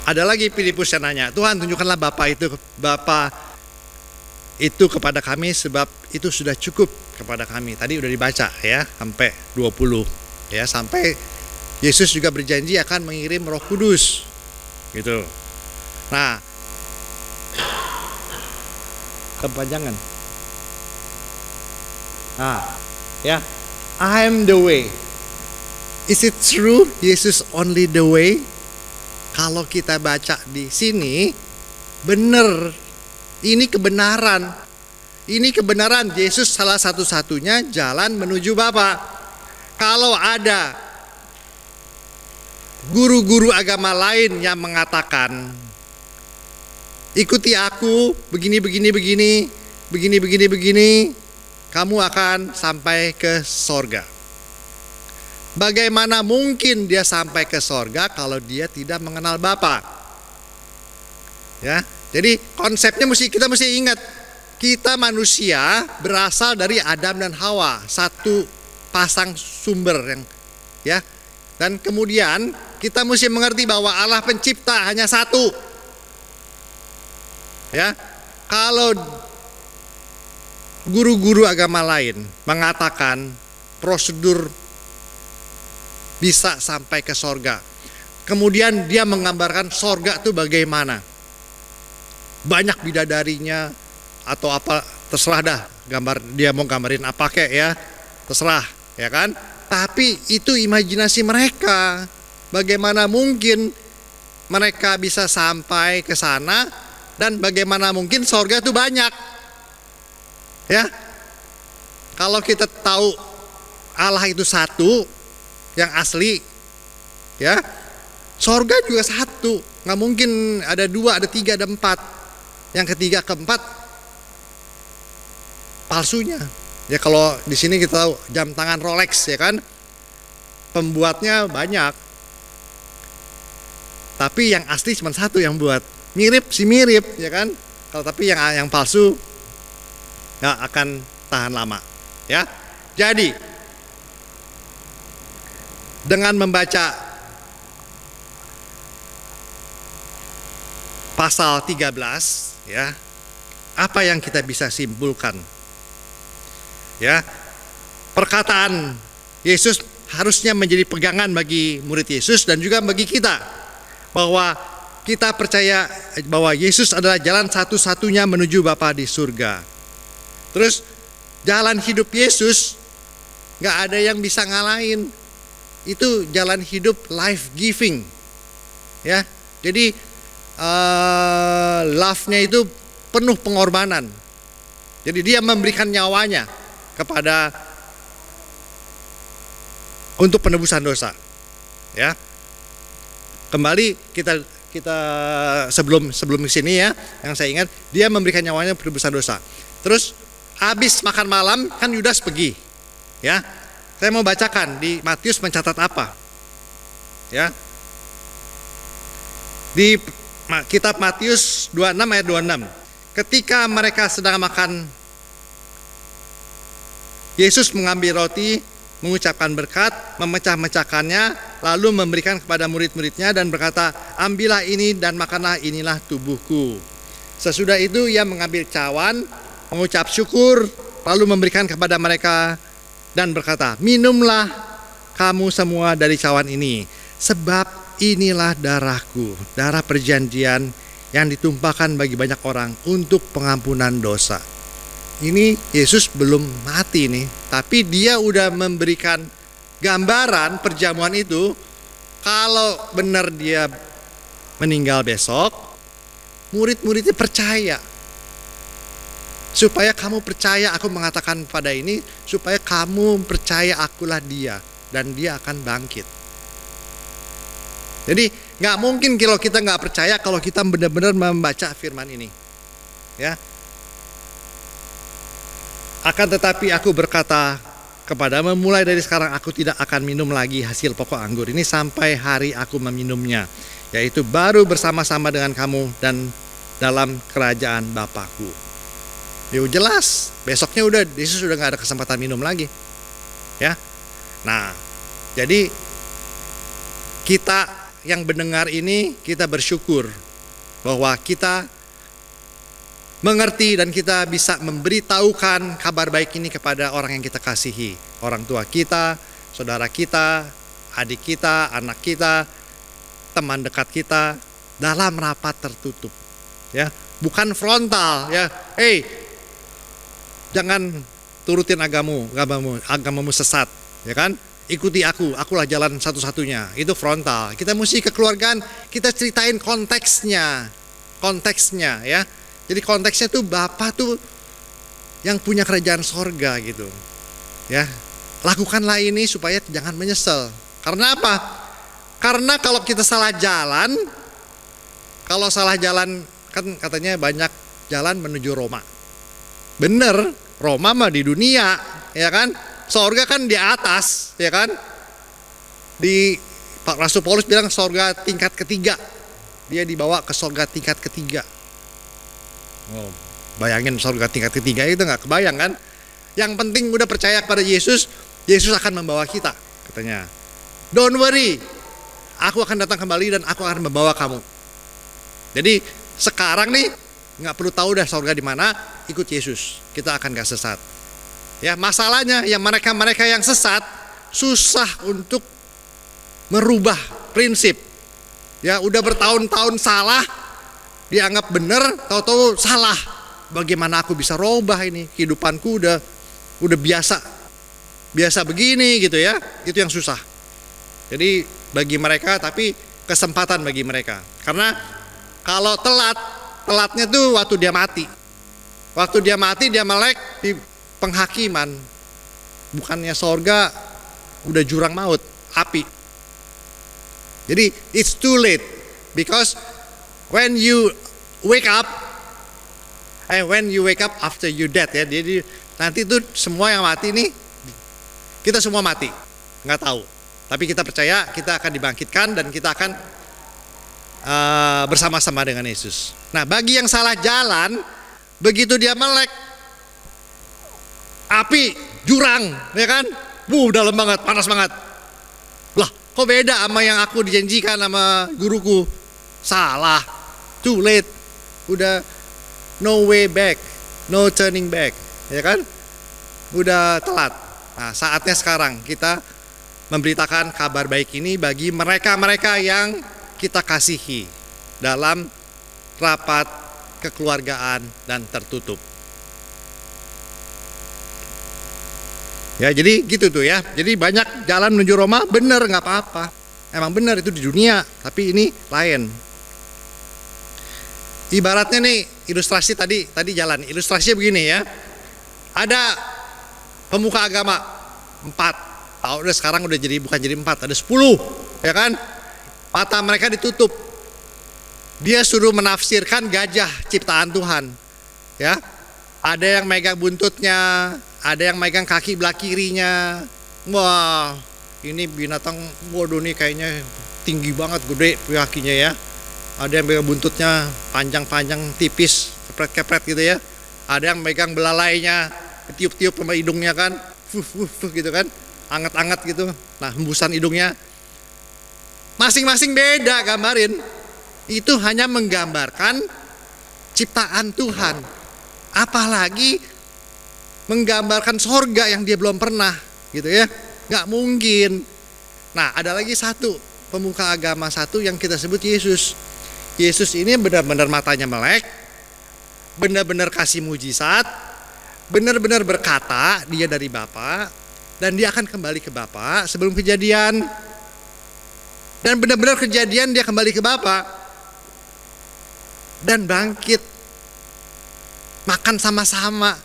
ada lagi Filipus yang nanya, Tuhan tunjukkanlah Bapa itu kepada kami sebab itu sudah cukup kepada kami. Tadi udah dibaca ya sampai 20 ya, sampai Yesus juga berjanji akan mengirim Roh Kudus gitu. Nah kepanjangan. Nah ya, I am the way. Is it true Yesus only the way? Kalau kita baca di sini, benar. Ini kebenaran. Ini kebenaran, Yesus salah satu-satunya jalan menuju Bapa. Kalau ada guru-guru agama lain yang mengatakan, ikuti aku, begini, kamu akan sampai ke sorga. Bagaimana mungkin dia sampai ke sorga kalau dia tidak mengenal Bapa? Ya, jadi konsepnya kita mesti ingat, kita manusia berasal dari Adam dan Hawa, satu pasang sumber yang ya. Dan kemudian kita mesti mengerti bahwa Allah pencipta hanya satu. Ya, kalau guru-guru agama lain mengatakan prosedur bisa sampai ke sorga, kemudian dia menggambarkan sorga itu bagaimana, banyak bidadarinya atau apa, terserah dah, gambar dia mau gambarin apa kek ya, terserah ya kan. Tapi itu imajinasi mereka. Bagaimana mungkin mereka bisa sampai ke sana, dan bagaimana mungkin sorga itu banyak ya. Kalau kita tahu Allah itu satu yang asli ya, sorga juga satu, nggak mungkin ada 2, ada 3, ada 4. Yang ketiga keempat palsunya ya. Kalau di sini kita tahu jam tangan Rolex ya kan, pembuatnya banyak, tapi yang asli cuma satu yang buat. Mirip sih mirip ya kan, kalau tapi yang palsu nggak akan tahan lama ya. Jadi dengan membaca pasal 13 ya, apa yang kita bisa simpulkan? Ya, perkataan Yesus harusnya menjadi pegangan bagi murid Yesus dan juga bagi kita, bahwa kita percaya bahwa Yesus adalah jalan satu-satunya menuju Bapa di surga. Terus jalan hidup Yesus gak ada yang bisa ngalahin. Itu jalan hidup life giving ya. Jadi love-nya itu penuh pengorbanan. Jadi dia memberikan nyawanya kepada untuk penebusan dosa ya. Kembali kita sebelum sini ya, yang saya ingat, dia memberikan nyawanya penebusan dosa. Terus habis makan malam kan Yudas pergi ya. Saya mau bacakan di Matius mencatat apa ya. Di kitab Matius 26 ayat 26, ketika mereka sedang makan, Yesus mengambil roti, mengucapkan berkat, memecah-mecahkannya, lalu memberikan kepada murid-muridnya dan berkata, ambillah ini dan makanlah, inilah tubuhku. Sesudah itu ia mengambil cawan, mengucap syukur, lalu memberikan kepada mereka dan berkata, minumlah kamu semua dari cawan ini, sebab inilah darahku, darah perjanjian yang ditumpahkan bagi banyak orang untuk pengampunan dosa. Ini Yesus belum mati nih, tapi dia udah memberikan gambaran perjamuan itu. Kalau benar dia meninggal besok, murid-muridnya percaya. Supaya kamu percaya aku mengatakan pada ini, supaya kamu percaya akulah dia, dan dia akan bangkit. Jadi nggak mungkin kalau kita nggak percaya kalau kita benar-benar membaca firman ini ya. Akan tetapi aku berkata kepadamu, mulai dari sekarang aku tidak akan minum lagi hasil pokok anggur ini sampai hari aku meminumnya, yaitu baru bersama-sama dengan kamu dan dalam kerajaan Bapakku. Ya jelas, besoknya udah Yesus udah nggak ada kesempatan minum lagi, ya. Nah, jadi kita yang mendengar ini, kita bersyukur bahwa kita mengerti dan kita bisa memberitahukan kabar baik ini kepada orang yang kita kasihi, orang tua kita, saudara kita, adik kita, anak kita, teman dekat kita, dalam rapat tertutup, ya, bukan frontal, ya. Jangan turutin agamamu sesat, ya kan? Ikuti akulah jalan satu-satunya. Itu frontal. Kita mesti kekeluargaan, kita ceritain konteksnya, ya. Jadi konteksnya tuh Bapa tuh yang punya kerajaan sorga gitu, ya. Lakukanlah ini supaya jangan menyesal. Karena apa? Karena kalau kita salah jalan kan katanya banyak jalan menuju Roma. Bener, Roma mah di dunia, ya kan? Sorga kan di atas, ya kan? Di Pak Rasul Paulus bilang sorga tingkat ketiga. Dia dibawa ke sorga tingkat ketiga. Oh, bayangin sorga tingkat ketiga itu nggak kebayang kan? Yang penting udah percaya kepada Yesus, Yesus akan membawa kita, katanya. Don't worry, aku akan datang kembali dan aku akan membawa kamu. Jadi sekarang nih nggak perlu tahu dah sorga di mana, ikut Yesus, kita akan gak sesat. Ya, masalahnya yang mereka yang sesat susah untuk merubah prinsip. Ya, udah bertahun-tahun salah, dianggap benar, tahu-tahu salah. Bagaimana aku bisa robah ini? Kehidupanku udah biasa begini gitu ya. Itu yang susah. Jadi bagi mereka, tapi kesempatan bagi mereka. Karena kalau telatnya tuh waktu dia mati. Waktu dia mati, dia melek di penghakiman. Bukannya sorga, udah jurang maut, api. Jadi it's too late, because when you wake up after you dead, ya, jadi nanti tuh semua yang mati nih, kita semua mati, nggak tahu. Tapi kita percaya kita akan dibangkitkan dan kita akan bersama-sama dengan Yesus. Nah, bagi yang salah jalan, begitu dia melek, api, jurang, ya kan? Dalam banget, panas banget. Lah, kok beda sama yang aku dijanjikan sama guruku? Salah, too late, udah no way back, no turning back, ya kan? Udah telat. Nah, saatnya sekarang kita memberitakan kabar baik ini bagi mereka-mereka yang kita kasihi dalam rapat kekeluargaan dan tertutup. Ya, jadi gitu tuh ya. Jadi banyak jalan menuju Roma, bener, nggak apa-apa. Emang bener itu di dunia, tapi ini lain. Ibaratnya nih, ilustrasi tadi jalan. Ilustrasinya begini ya. Ada pemuka agama 4. Udah sekarang udah bukan jadi 4, ada 10, ya kan? Mata mereka ditutup. Dia suruh menafsirkan gajah ciptaan Tuhan. Ya. Ada yang megang buntutnya, ada yang megang kaki belah kirinya. Wah, ini binatang, waduh nih kayaknya tinggi banget, gede kakinya ya. Ada yang megang buntutnya panjang-panjang, tipis, kepret-kepret gitu ya. Ada yang megang belalainya, tiup-tiup sama hidungnya kan, gitu kan, anget-anget gitu. Nah, hembusan hidungnya. Masing-masing beda gambarin. Itu hanya menggambarkan ciptaan Tuhan. Apalagi menggambarkan sorga yang dia belum pernah, gitu ya. Nggak mungkin. Nah, ada lagi satu pemuka agama satu yang kita sebut Yesus. Yesus ini benar-benar matanya melek, benar-benar kasih mujizat, benar-benar berkata dia dari Bapa, dan dia akan kembali ke Bapa sebelum kejadian. Dan benar-benar kejadian dia kembali ke Bapa dan bangkit, makan sama-sama,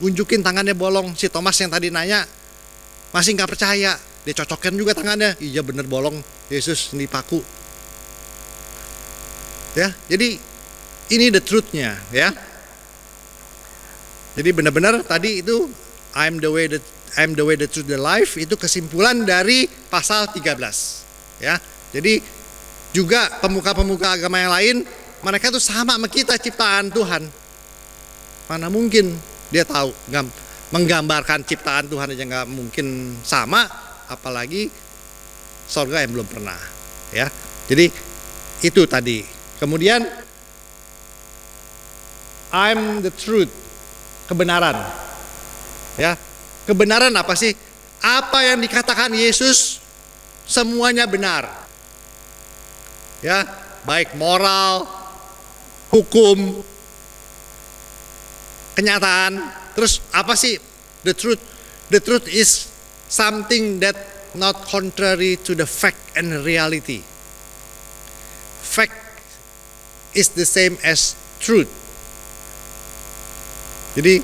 unjukin tangannya bolong. Si Thomas yang tadi nanya masih nggak percaya, dia cocokkan juga tangannya, iya bener bolong, Yesus di paku. Ya, jadi ini the truth-nya ya. Jadi benar-benar tadi itu I'm the way, I am the way, the truth, the life, itu kesimpulan dari pasal 13. Ya. Jadi juga pemuka-pemuka agama yang lain, mereka itu sama sama kita ciptaan Tuhan. Mana mungkin dia tahu, menggambarkan ciptaan Tuhan aja nggak mungkin sama, apalagi sorga yang belum pernah. Ya. Jadi itu tadi. Kemudian I'm the truth, kebenaran. Ya, kebenaran apa sih? Apa yang dikatakan Yesus semuanya benar. Ya, baik moral, hukum, kenyataan. Terus apa sih the truth? The truth is something that not contrary to the fact and reality. Fact is the same as truth. Jadi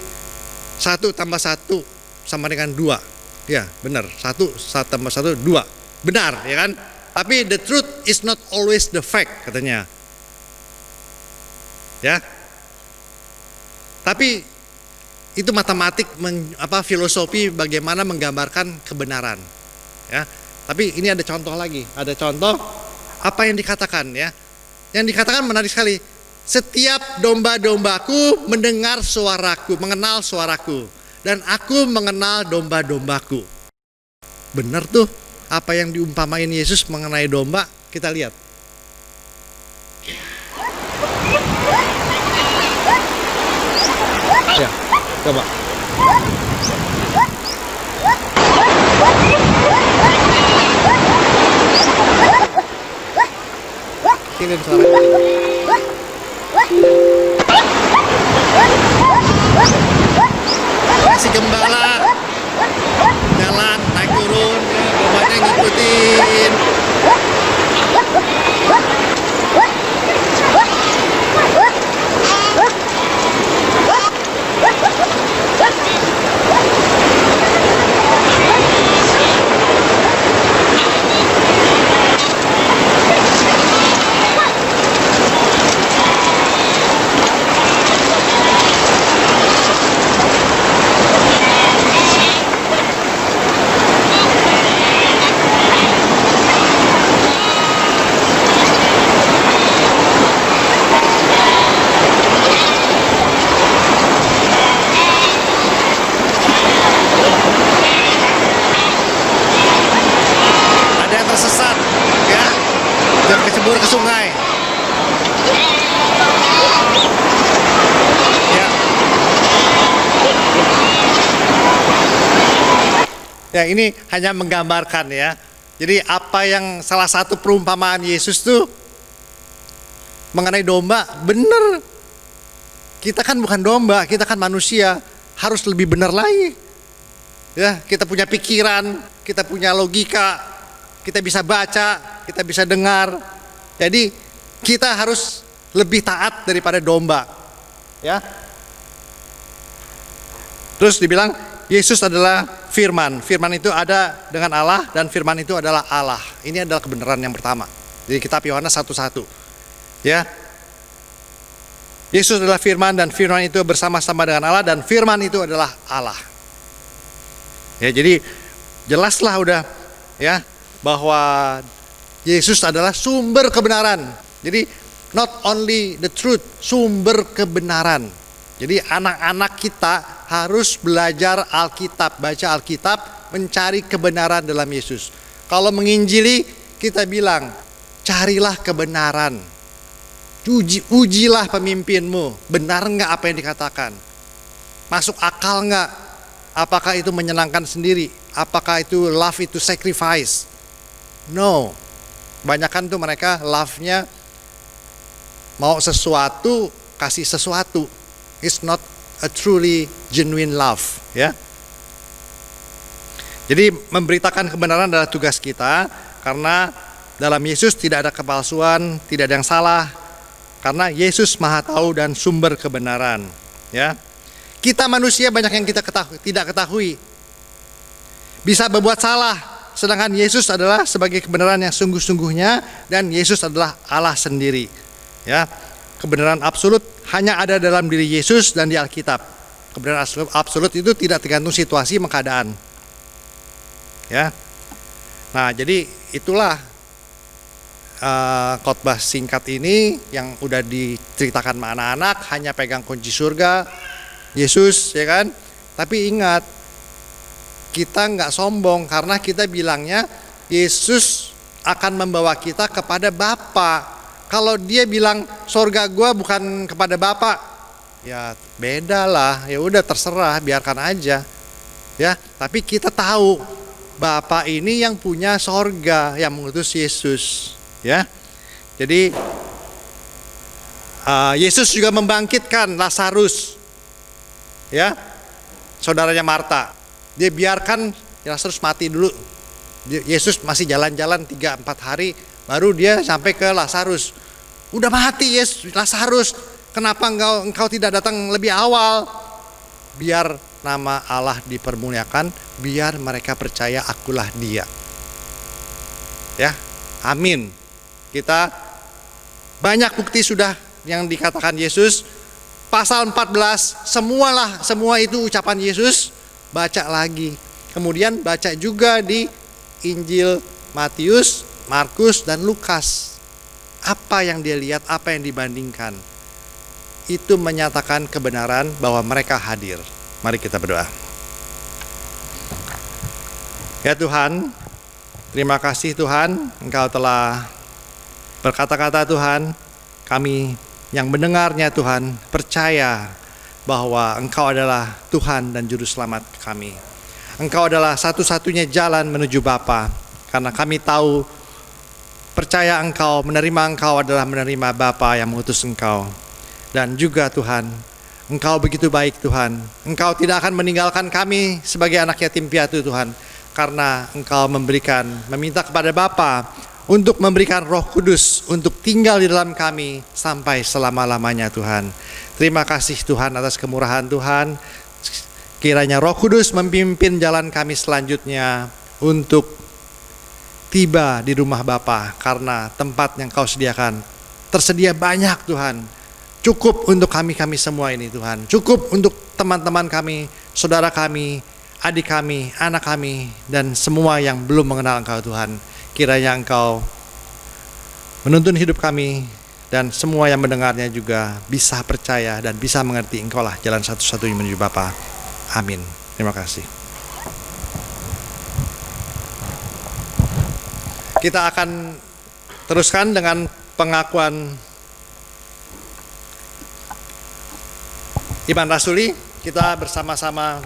1 tambah 1 sama dengan 2. Ya, benar. 1 tambah 1 2. Benar, ya kan? Tapi the truth is not always the fact, katanya. Ya. Tapi itu matematik, filosofi bagaimana menggambarkan kebenaran. Ya. Tapi ini ada contoh lagi. Ada contoh apa yang dikatakan, ya. Yang dikatakan menarik sekali. Setiap domba-dombaku mendengar suaraku, mengenal suaraku, dan aku mengenal domba-dombaku. Benar tuh apa yang diumpamain Yesus mengenai domba, kita lihat. Ya, coba. Kirim suaranya. Si gembala jalan naik turun, dombanya ngikutin. Kecebur ke sungai. Ya, ini hanya menggambarkan, ya. Jadi apa yang salah satu perumpamaan Yesus tuh mengenai domba, benar. Kita kan bukan domba, kita kan manusia, harus lebih benar lagi. Ya, kita punya pikiran, kita punya logika, kita bisa baca, kita bisa dengar. Jadi kita harus lebih taat daripada domba, ya. Terus dibilang Yesus adalah firman. Firman itu ada dengan Allah dan firman itu adalah Allah. Ini adalah kebenaran yang pertama. Jadi kitab Yohanes 1:1. Ya. Yesus adalah firman dan firman itu bersama-sama dengan Allah dan firman itu adalah Allah. Ya, jadi jelaslah udah, ya, bahwa Yesus adalah sumber kebenaran. Jadi not only the truth, sumber kebenaran. Jadi anak-anak kita harus belajar Alkitab, baca Alkitab, mencari kebenaran dalam Yesus. Kalau menginjili, kita bilang, carilah kebenaran. Ujilah pemimpinmu, benar nggak apa yang dikatakan? Masuk akal nggak? Apakah itu menyenangkan sendiri? Apakah itu love itu sacrifice? No. Kebanyakan tuh mereka love-nya mau sesuatu, kasih sesuatu. It's not a truly genuine love, ya. Jadi memberitakan kebenaran adalah tugas kita, karena dalam Yesus tidak ada kepalsuan, tidak ada yang salah, karena Yesus Maha Tahu dan sumber kebenaran, ya. Kita manusia banyak yang kita tidak ketahui, bisa berbuat salah. Sedangkan Yesus adalah sebagai kebenaran yang sungguh-sungguhnya dan Yesus adalah Allah sendiri. Ya, kebenaran absolut hanya ada dalam diri Yesus dan di Alkitab. Kebenaran absolut itu tidak tergantung situasi dan keadaan. Ya. Nah, jadi itulah khotbah singkat ini yang udah diceritakan sama anak-anak, hanya pegang kunci surga Yesus, ya kan? Tapi ingat, kita nggak sombong karena kita bilangnya Yesus akan membawa kita kepada Bapa. Kalau dia bilang surga gua bukan kepada Bapa, ya beda lah. Ya udah terserah, biarkan aja. Ya, tapi kita tahu Bapa ini yang punya sorga, yang mengutus Yesus. Ya, jadi Yesus juga membangkitkan Lazarus, ya, saudaranya Marta. Dia biarkan Lazarus mati dulu. Yesus masih jalan-jalan 3-4 hari, baru dia sampai ke Lazarus. Udah mati Yesus, Lazarus, kenapa engkau tidak datang lebih awal? Biar nama Allah dipermuliakan, biar mereka percaya akulah dia. Ya, amin. Kita banyak bukti sudah yang dikatakan Yesus. Pasal 14, semua itu ucapan Yesus. Baca lagi. Kemudian baca juga di Injil Matius, Markus, dan Lukas. Apa yang dia lihat, apa yang dibandingkan. Itu menyatakan kebenaran bahwa mereka hadir. Mari kita berdoa. Ya Tuhan, terima kasih Tuhan, Engkau telah berkata-kata Tuhan, kami yang mendengarnya Tuhan percaya bahwa Engkau adalah Tuhan dan Juru Selamat kami. Engkau adalah satu-satunya jalan menuju Bapa, karena kami tahu percaya Engkau, menerima Engkau adalah menerima Bapa yang mengutus Engkau. Dan juga Tuhan, Engkau begitu baik Tuhan, Engkau tidak akan meninggalkan kami sebagai anak yatim piatu Tuhan, karena Engkau meminta kepada Bapa untuk memberikan Roh Kudus untuk tinggal di dalam kami sampai selama-lamanya Tuhan. Terima kasih Tuhan atas kemurahan Tuhan. Kiranya Roh Kudus memimpin jalan kami selanjutnya untuk tiba di rumah Bapa, karena tempat yang Kau sediakan tersedia banyak Tuhan. Cukup untuk kami semua ini Tuhan. Cukup untuk teman-teman kami, saudara kami, adik kami, anak kami, dan semua yang belum mengenal Engkau Tuhan. Kiranya Engkau menuntun hidup kami, dan semua yang mendengarnya juga bisa percaya dan bisa mengerti Engkau lah jalan satu-satunya menuju Bapa. Amin. Terima kasih. Kita akan teruskan dengan pengakuan iman rasuli. Kita bersama-sama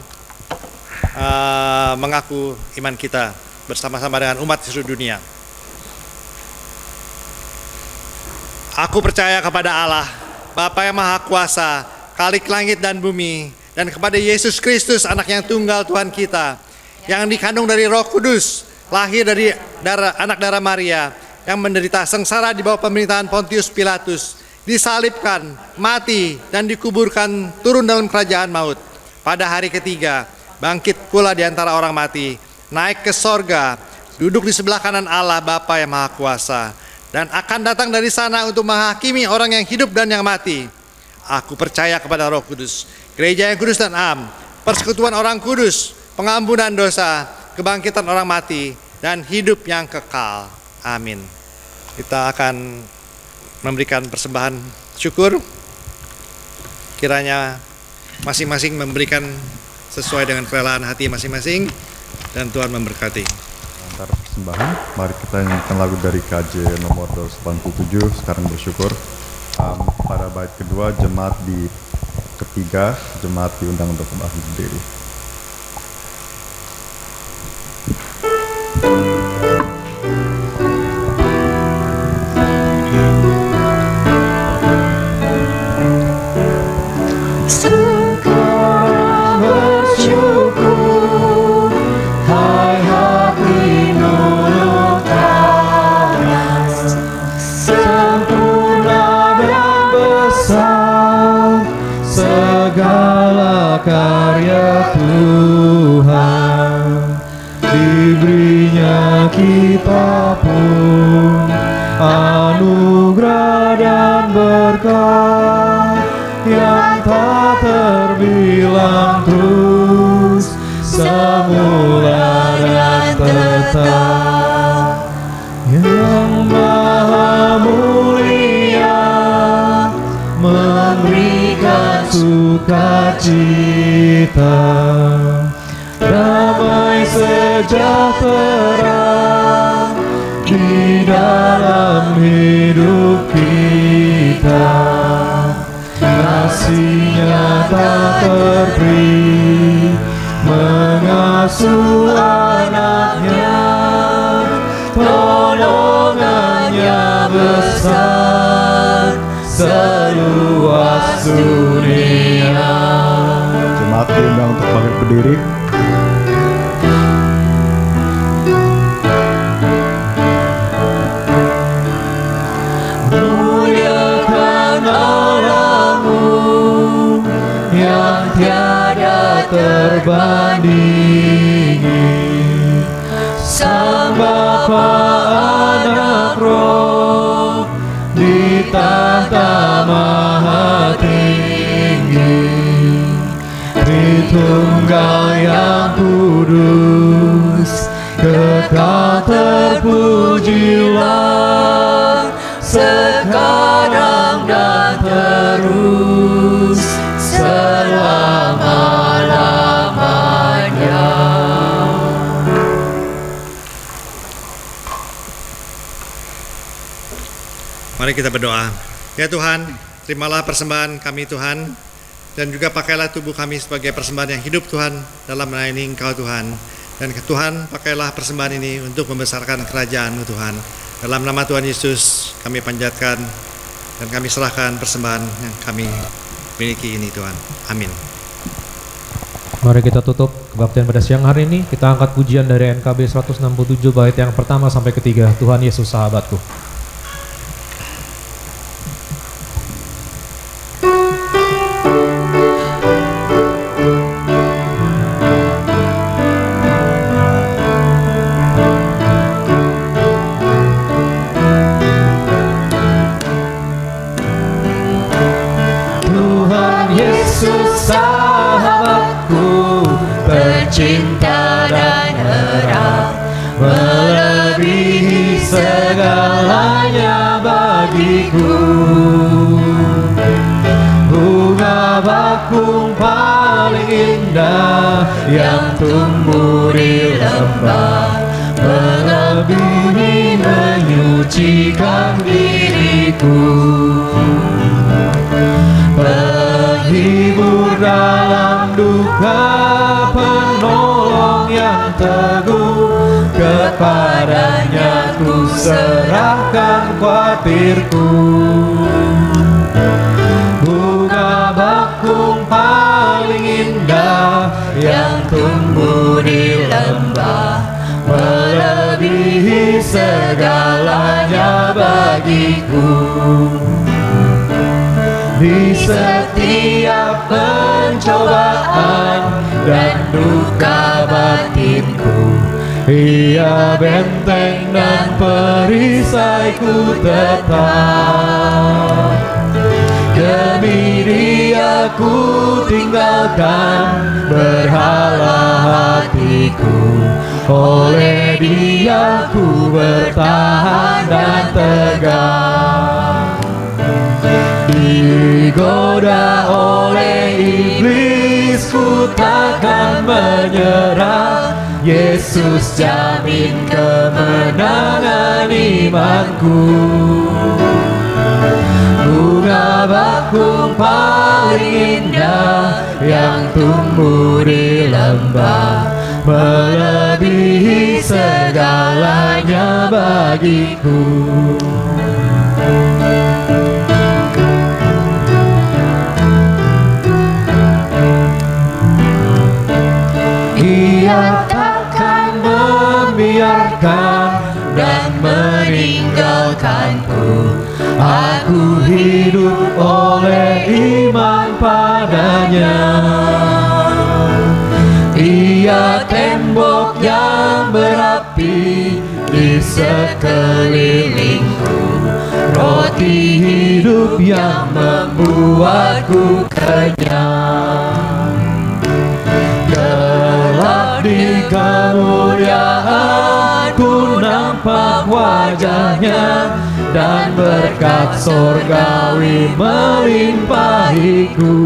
mengaku iman kita bersama-sama dengan umat di seluruh dunia. Aku percaya kepada Allah, Bapa yang Maha Kuasa, Khalik langit dan bumi, dan kepada Yesus Kristus, anak yang tunggal Tuhan kita, yang dikandung dari Roh Kudus, lahir dari anak darah Maria, yang menderita sengsara di bawah pemerintahan Pontius Pilatus, disalibkan, mati, dan dikuburkan, turun dalam kerajaan maut. Pada hari ketiga, bangkit pula di antara orang mati, naik ke sorga, duduk di sebelah kanan Allah Bapa yang Maha Kuasa, dan akan datang dari sana untuk menghakimi orang yang hidup dan yang mati. Aku percaya kepada Roh Kudus, gereja yang kudus dan am, persekutuan orang kudus, pengampunan dosa, kebangkitan orang mati, dan hidup yang kekal. Amin. Kita akan memberikan persembahan syukur. Kiranya masing-masing memberikan sesuai dengan kerelaan hati masing-masing, dan Tuhan memberkati. Antara persembahan, mari kita nyanyikan lagu dari KJ nomor 287, sekarang bersyukur. Pada bait kedua, jemaat di ketiga, jemaat diundang untuk kembali berdiri. Segala karya Tuhan, diberinya kita pun anugerah dan berkat yang tak terbilang terus semula dan tetap yang maha mulia memberikan sukacita, damai sejahtera di dalam hidup kita. Kasih-Nya tak terberi, mengasuh anak-Nya, tolongannya besar seluas dunia. Jemaat diundang untuk bangkit berdiri. Muliakan Allah-Mu yang tiada terbandingi, Sang Bapa, Anak, Roh di tahta Maha Tinggi. Tritunggal yang kudus, kekal terpujilah sekarang dan terus selama-lamanya. Mari kita berdoa. Ya Tuhan, terimalah persembahan kami Tuhan, dan juga pakailah tubuh kami sebagai persembahan yang hidup Tuhan dalam melayani Engkau Tuhan. Dan Tuhan, pakailah persembahan ini untuk membesarkan kerajaan-Mu Tuhan. Dalam nama Tuhan Yesus kami panjatkan dan kami serahkan persembahan yang kami miliki ini Tuhan. Amin. Mari kita tutup kebaktian pada siang hari ini. Kita angkat pujian dari NKB 167 bait yang pertama sampai ketiga. Tuhan Yesus sahabatku. Cinta dan erat melebihi segalanya bagiku. Bunga bakung paling indah yang tumbuh di lembah melebihi menyucikan diriku. Penghibur dalam duka, penolong yang teguh, kepadanya ku serahkan khawatirku. Bunga bakung paling indah yang tumbuh di lembah melebihi segalanya bagiku. Di setiap pencobaan dan duka batinku, Ia benteng dan perisaiku tetap. Demi Dia ku tinggalkan berhala hatiku, oleh Dia ku bertahan dan tegak. Digoda oleh iblis ku takkan menyerah, Yesus jamin kemenangan imanku. Bunga bakung paling indah yang tumbuh di lembah melebihi segalanya bagiku. Ia takkan membiarkan dan meninggalkanku. Aku hidup oleh iman padanya. Ia tembok yang berapi di sekelilingku, roti hidup yang membuatku kenyang. Kelak di kemuliaan nampak wajahnya, dan berkat sorgawi melimpahiku.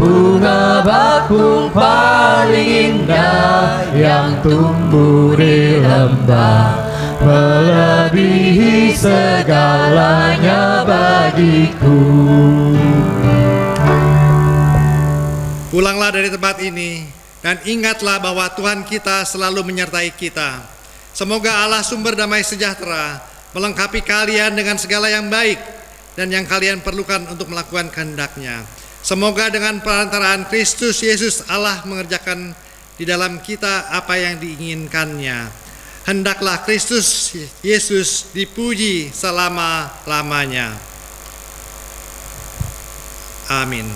Bunga bakung paling indah yang tumbuh di lembah, melebihi segalanya bagiku. Pulanglah dari tempat ini dan ingatlah bahwa Tuhan kita selalu menyertai kita. Semoga Allah sumber damai sejahtera melengkapi kalian dengan segala yang baik dan yang kalian perlukan untuk melakukan kehendak-Nya. Semoga dengan perantaraan Kristus Yesus Allah mengerjakan di dalam kita apa yang diinginkannya. Hendaklah Kristus Yesus dipuji selama-lamanya. Amin.